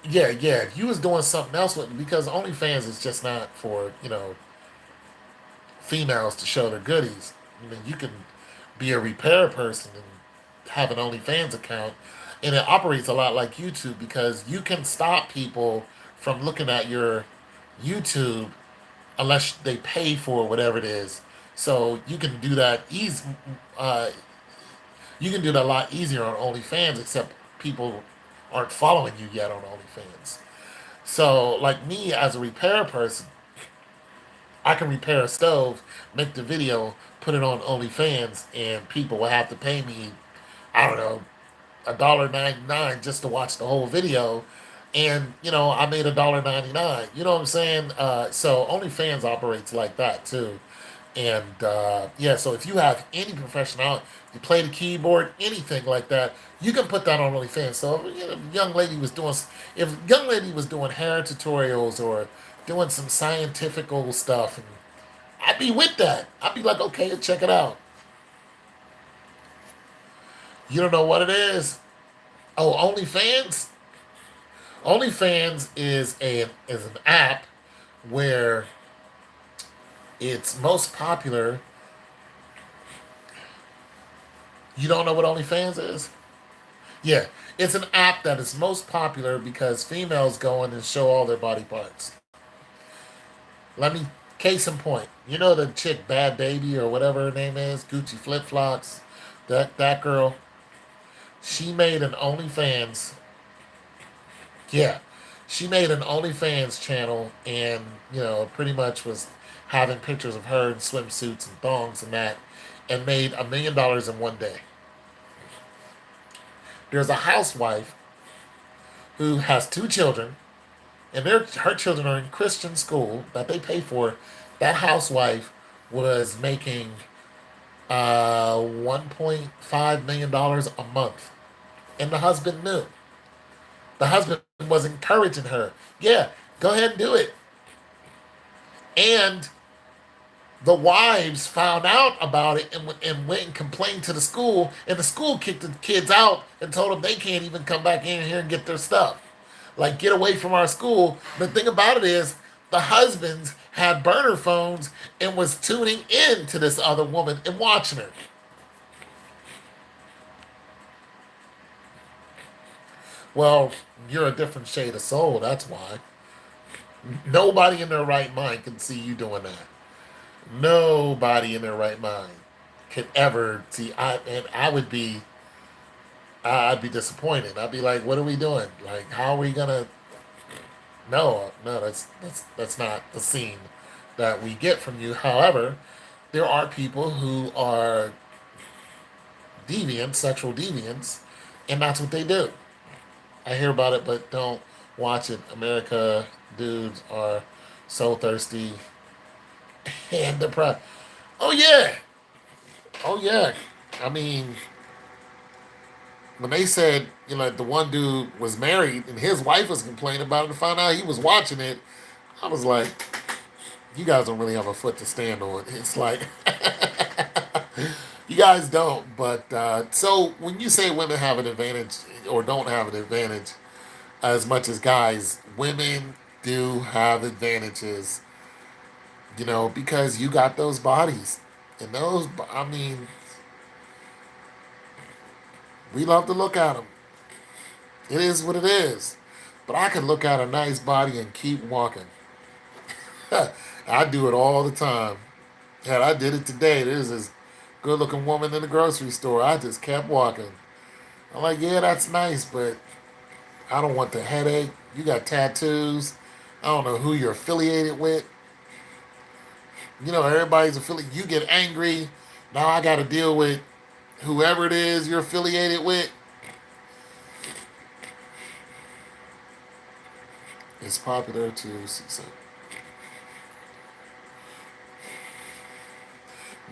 yeah, if you was doing something else with it, because OnlyFans is just not for, females to show their goodies. I mean, you can be a repair person and have an OnlyFans account, and it operates a lot like YouTube because you can stop people from looking at your YouTube unless they pay for whatever it is. So you can do that easy. Uh, you can do that a lot easier on OnlyFans, except people aren't following you yet on OnlyFans. So, like me as a repair person, I can repair a stove, make the video, put it on OnlyFans, and people will have to pay me, I don't know, $1.99 just to watch the whole video. And I made $1.99. You know what I'm saying? So OnlyFans operates like that too. And yeah, so if you have any professional, you play the keyboard, anything like that, you can put that on OnlyFans. So if young lady was doing hair tutorials or doing some scientifical stuff, and I'd be with that. I'd be like, okay, check it out. You don't know what it is? Oh, OnlyFans. OnlyFans is an app where it's most popular. You don't know what OnlyFans is? Yeah, it's an app that is most popular because females go in and show all their body parts. Let me case in point. You know the chick Bad Baby or whatever her name is, Gucci Flip Flops. That girl, she made an OnlyFans. Yeah, she made an OnlyFans channel and pretty much was having pictures of her in swimsuits and thongs and that, and made $1 million in one day. There's a housewife who has two children, and her children are in Christian school that they pay for. That housewife was making $1.5 million a month, and the husband knew. The husband was encouraging her. Yeah, go ahead and do it. And the wives found out about it and went and complained to the school, and the school kicked the kids out and told them they can't even come back in here and get their stuff. Like, get away from our school. The thing about it is, the husbands had burner phones and was tuning in to this other woman and watching her. Well, you're a different shade of soul, that's why. Nobody in their right mind can see you doing that. Nobody in their right mind could ever see. I'd be disappointed. I'd be like, what are we doing? Like, how are we gonna? No, no, that's not the scene that we get from you. However, there are people who are deviants, sexual deviants, and that's what they do. I hear about it, but don't watch it. America dudes are so thirsty and depressed. Oh yeah, oh yeah. I mean, when they said, the one dude was married and his wife was complaining about it and found out he was watching it, I was like, you guys don't really have a foot to stand on. It's like, you guys don't. But so when you say women have an advantage or don't have an advantage as much as guys, women do have advantages, because you got those bodies. And I mean, we love to look at them. It is what it is. But I can look at a nice body and keep walking. I do it all the time. Hell, I did it today. There's this good looking woman in the grocery store. I just kept walking. I'm like, yeah, that's nice, but I don't want the headache. You got tattoos. I don't know who you're affiliated with. You know, everybody's affiliated. You get angry. Now I got to deal with whoever it is you're affiliated with. It's popular too.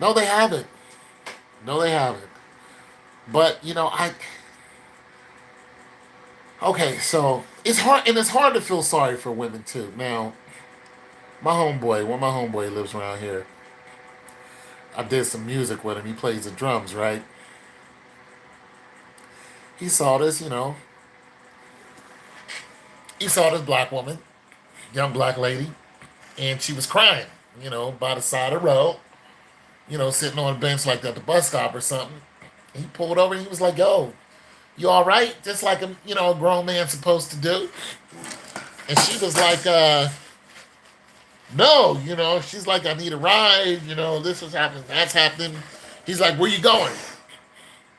No, they haven't. No, they haven't. But you know, okay. So it's hard, and it's hard to feel sorry for women too. Now, my homeboy lives around here. I did some music with him. He plays the drums, right? He saw this, he saw this black woman, young black lady, and she was crying, by the side of the road, sitting on a bench like at the bus stop or something. He pulled over and he was like, "Yo, you all right?" Just like a grown man supposed to do. And she was like, "No, she's like, I need a ride. This is happening, that's happening." He's like, "Where you going?"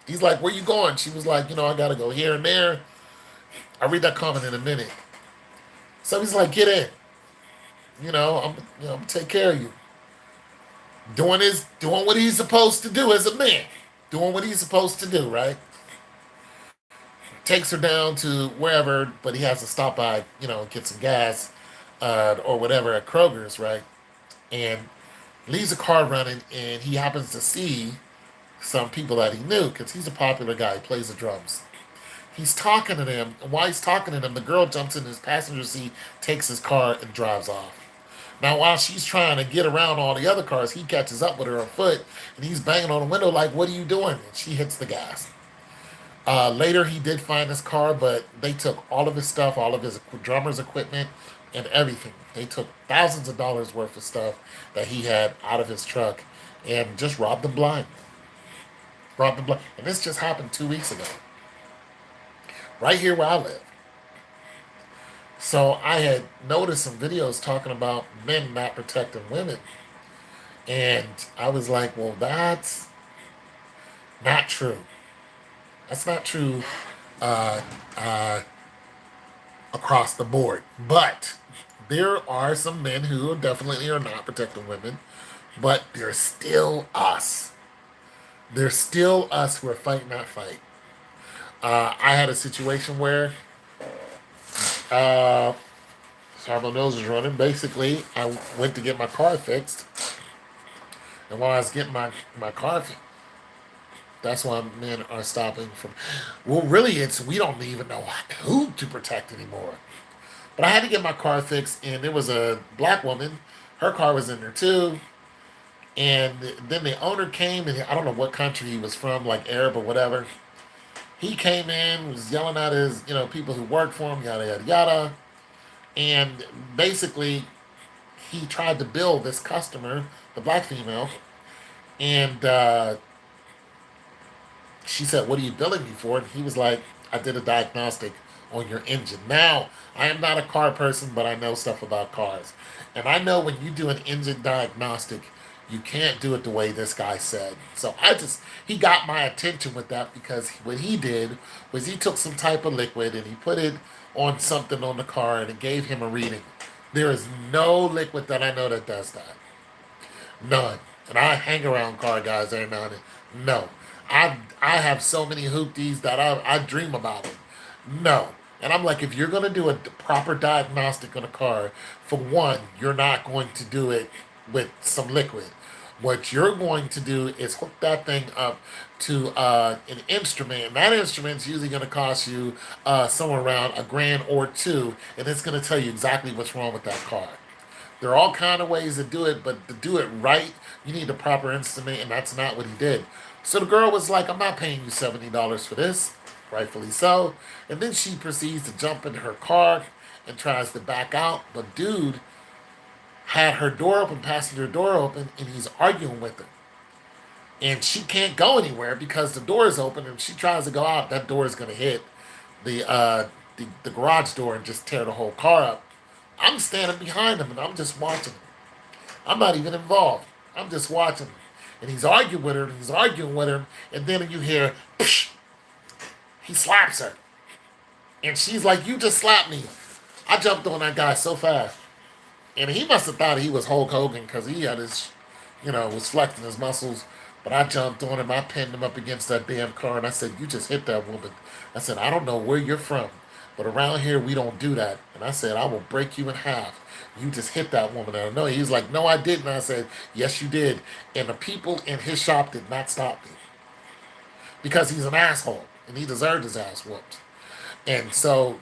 He's like, "Where you going?" She was like, "I gotta go here and there." I'll read that comment in a minute. So he's like, "Get in. I'm gonna take care of you." Doing what he's supposed to do as a man. Doing what he's supposed to do, right? Takes her down to wherever, but he has to stop by, get some gas, or whatever at Kroger's, right? And leaves the car running, and he happens to see some people that he knew because he's a popular guy. He plays the drums. He's talking to them, and while he's talking to them, the girl jumps in his passenger seat, takes his car, and drives off. Now, while she's trying to get around all the other cars, he catches up with her on foot, and he's banging on the window like, "What are you doing?" And she hits the gas. Later, he did find his car, but they took all of his stuff, all of his drummer's equipment, and everything. They took thousands of dollars worth of stuff that he had out of his truck and just robbed him blind. Robbed him blind. And this just happened 2 weeks ago, right here where I live. So I had noticed some videos talking about men not protecting women. And I was like, well, that's not true. That's not true uh, uh, across the board. But there are some men who definitely are not protecting women, but they're still us. They're still us who are fighting that fight. I had a situation where, uh, sorry, my nose is running. Basically, I went to get my car fixed, and while I was getting my car fixed, that's why men are stopping from. Well, really, it's we don't even know who to protect anymore. But I had to get my car fixed, and there was a black woman. Her car was in there too. And then the owner came, and I don't know what country he was from, like Arab or whatever. He came in, was yelling at his, people who worked for him, yada yada yada. And basically, he tried to bill this customer, the black female, and she said, "What are you billing me for?" And he was like, "I did a diagnostic on your engine." Now, I am not a car person, but I know stuff about cars. And I know when you do an engine diagnostic, you can't do it the way this guy said. So he got my attention with that because what he did was he took some type of liquid and he put it on something on the car and it gave him a reading. There is no liquid that I know that does that. None. And I hang around car guys every now and then. No. I have so many hoopties that I dream about it. No. And I'm like, if you're going to do a proper diagnostic on a car, for one, you're not going to do it with some liquid. What you're going to do is hook that thing up to an instrument. And that instrument's usually going to cost you somewhere around a grand or two, and it's going to tell you exactly what's wrong with that car. There are all kind of ways to do it, but to do it right, you need the proper instrument, and that's not what he did. So the girl was like, "I'm not paying you $70 for this," rightfully so. And then she proceeds to jump into her car and tries to back out. But dude had her door open, passenger door open, and he's arguing with her. And she can't go anywhere because the door is open, and if she tries to go out, that door is going to hit the garage door and just tear the whole car up. I'm standing behind him, and I'm just watching him. I'm not even involved. I'm just watching. And he's arguing with her, and he's arguing with her, and then you hear, psh, he slaps her. And she's like, you just slapped me. I jumped on that guy so fast. And he must have thought he was Hulk Hogan because he had his, was flexing his muscles. But I jumped on him. I pinned him up against that damn car. And I said, you just hit that woman. I said, I don't know where you're from, but around here we don't do that. And I said, I will break you in half. You just hit that woman. And I know he was like, no, I didn't. And I said, yes, you did. And the people in his shop did not stop me because he's an asshole and he deserved his ass whooped. And so,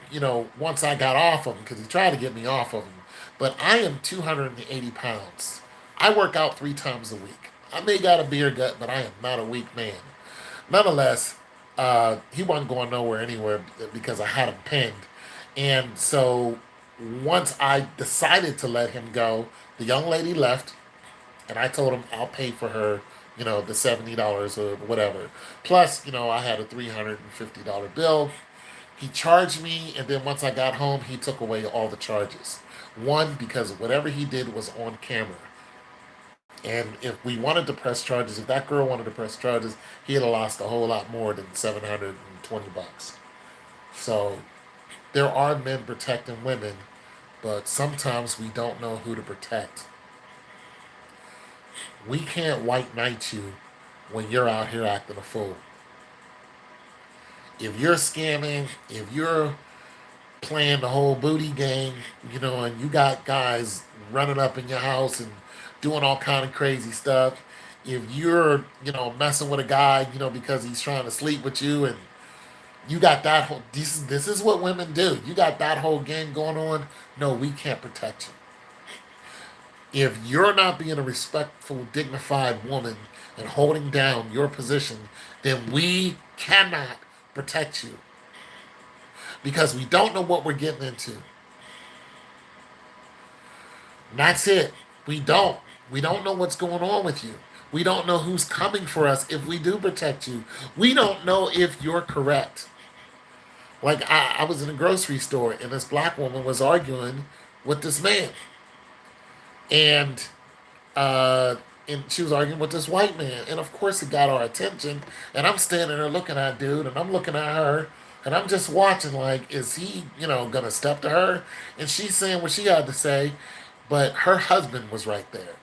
once I got off of him, because he tried to get me off of him, but I am 280 pounds. I work out 3 times a week. I may got a beer gut, but I am not a weak man. Nonetheless, he wasn't going nowhere anywhere because I had him pinned. And so once I decided to let him go, the young lady left, and I told him I'll pay for her, the $70 or whatever. Plus, I had a $350 bill. He charged me, and then once I got home, he took away all the charges. One, because whatever he did was on camera. And if we wanted to press charges, if that girl wanted to press charges, he'd have lost a whole lot more than $720. So there are men protecting women, but sometimes we don't know who to protect. We can't white knight you when you're out here acting a fool. If you're scamming, if you're playing the whole booty game, and you got guys running up in your house and doing all kind of crazy stuff. If you're, messing with a guy, because he's trying to sleep with you, and you got that whole, this is what women do. You got that whole game going on. No, we can't protect you. If you're not being a respectful, dignified woman and holding down your position, then we cannot protect you because we don't know what we're getting into. And that's it. We don't. We don't know what's going on with you. We don't know who's coming for us if we do protect you. We don't know if you're correct. Like, I was in a grocery store and this black woman was arguing with this man. And and she was arguing with this white man. And of course it got our attention. And I'm standing there looking at dude and I'm looking at her. And I'm just watching like, is he, gonna step to her? And she's saying what she had to say, but her husband was right there.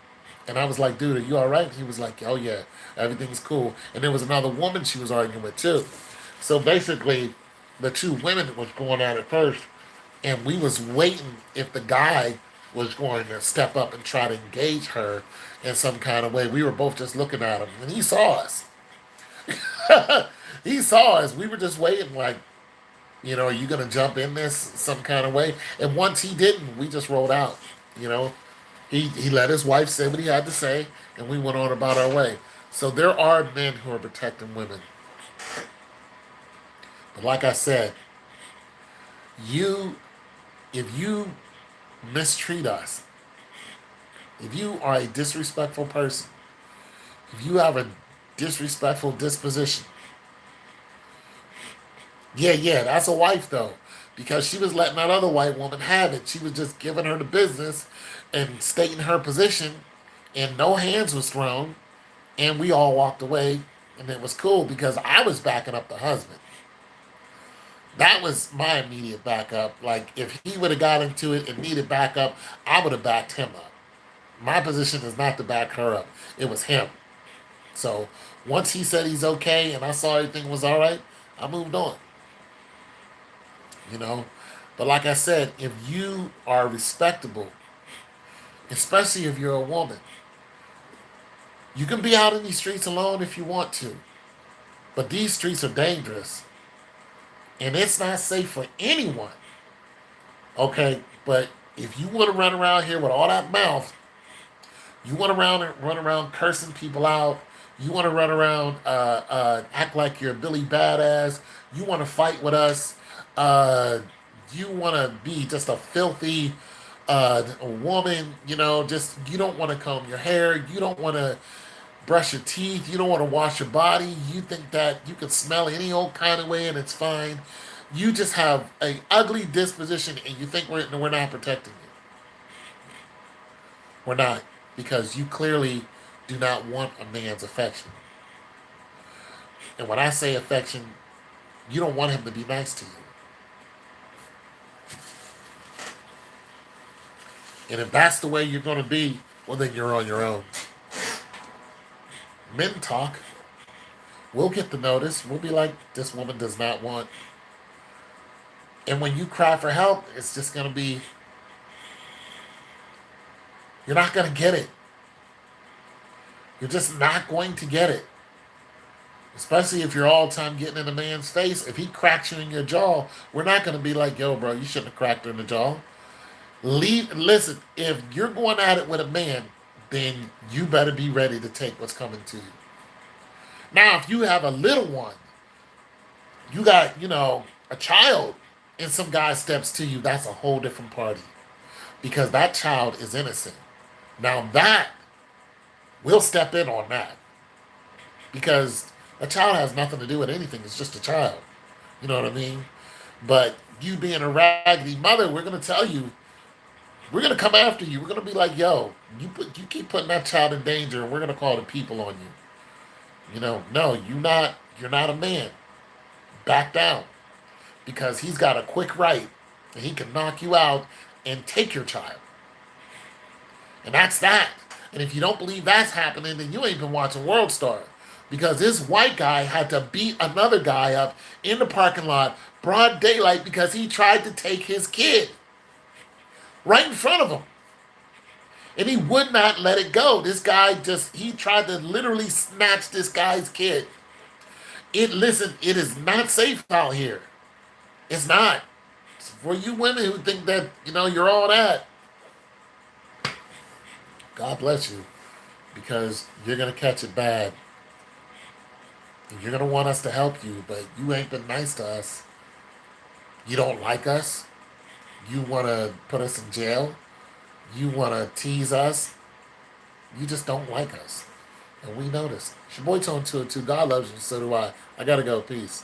And I was like, dude, are you all right? He was like, oh yeah, everything's cool. And there was another woman she was arguing with too. So basically, the two women was going at it first, and we was waiting if the guy was going to step up and try to engage her in some kind of way. We were both just looking at him, and he saw us. He saw us. We were just waiting, like, are you gonna jump in this some kind of way? And once he didn't, we just rolled out. You know, he let his wife say what he had to say, and we went on about our way. So there are men who are protecting women. But like I said, you, if you mistreat us, if you are a disrespectful person, if you have a disrespectful disposition, yeah, that's a wife though, because she was letting that other white woman have it. She was just giving her the business and stating her position, and no hands was thrown, and we all walked away, and it was cool because I was backing up the husband. That was my immediate backup. Like, if he would have got into it and needed backup, I would have backed him up. My position is not to back her up. It was him. So once he said he's okay and I saw everything was all right, I moved on. You know, but like I said, if you are respectable, especially if you're a woman, you can be out in these streets alone if you want to. But these streets are dangerous, and it's not safe for anyone. Okay, but if you want to run around here with all that mouth, you want to run around cursing people out. You want to run around, act like you're Billy Badass. You want to fight with us. Uh, you want to be just a filthy woman. Just you don't want to comb your hair. You don't want to brush your teeth. You don't want to wash your body. You think that you can smell any old kind of way and it's fine. You just have a ugly disposition, and you think we're not protecting you. We're not. because you clearly do not want a man's affection. And when I say affection, you don't want him to be nice to you. And if that's the way you're going to be, well, then you're on your own. Men talk. We'll get the notice. We'll be like, this woman does not want. And when you cry for help, it's just going to be, you're not going to get it. You're just not going to get it. Especially if you're all the time getting in a man's face. If he cracks you in your jaw, we're not going to be like, yo, bro, you shouldn't have cracked her in the jaw. Listen, if you're going at it with a man, then you better be ready to take what's coming to you. Now, if you have a little one, you got, a child, and some guy steps to you, that's a whole different party. Because that child is innocent. Now that, we'll step in on that. Because a child has nothing to do with anything. It's just a child. You know what I mean? But you being a raggedy mother, we're going to tell you, we're going to come after you. We're going to be like, yo, you keep putting that child in danger, and we're going to call the people on you. No, you're not a man. Back down. Because he's got a quick right, and he can knock you out and take your child. And that's that. And if you don't believe that's happening, then you ain't been watching World Star. Because this white guy had to beat another guy up in the parking lot, broad daylight, because he tried to take his kid. Right in front of him. And he would not let it go. This guy he tried to literally snatch this guy's kid. It is not safe out here. It's not. For you women who think that, you're all that, God bless you. Because you're going to catch it bad. And you're going to want us to help you, but you ain't been nice to us. You don't like us. You want to put us in jail. You want to tease us. You just don't like us. And we know this. It's your boy Tone 202. God loves you, so do I. I got to go. Peace.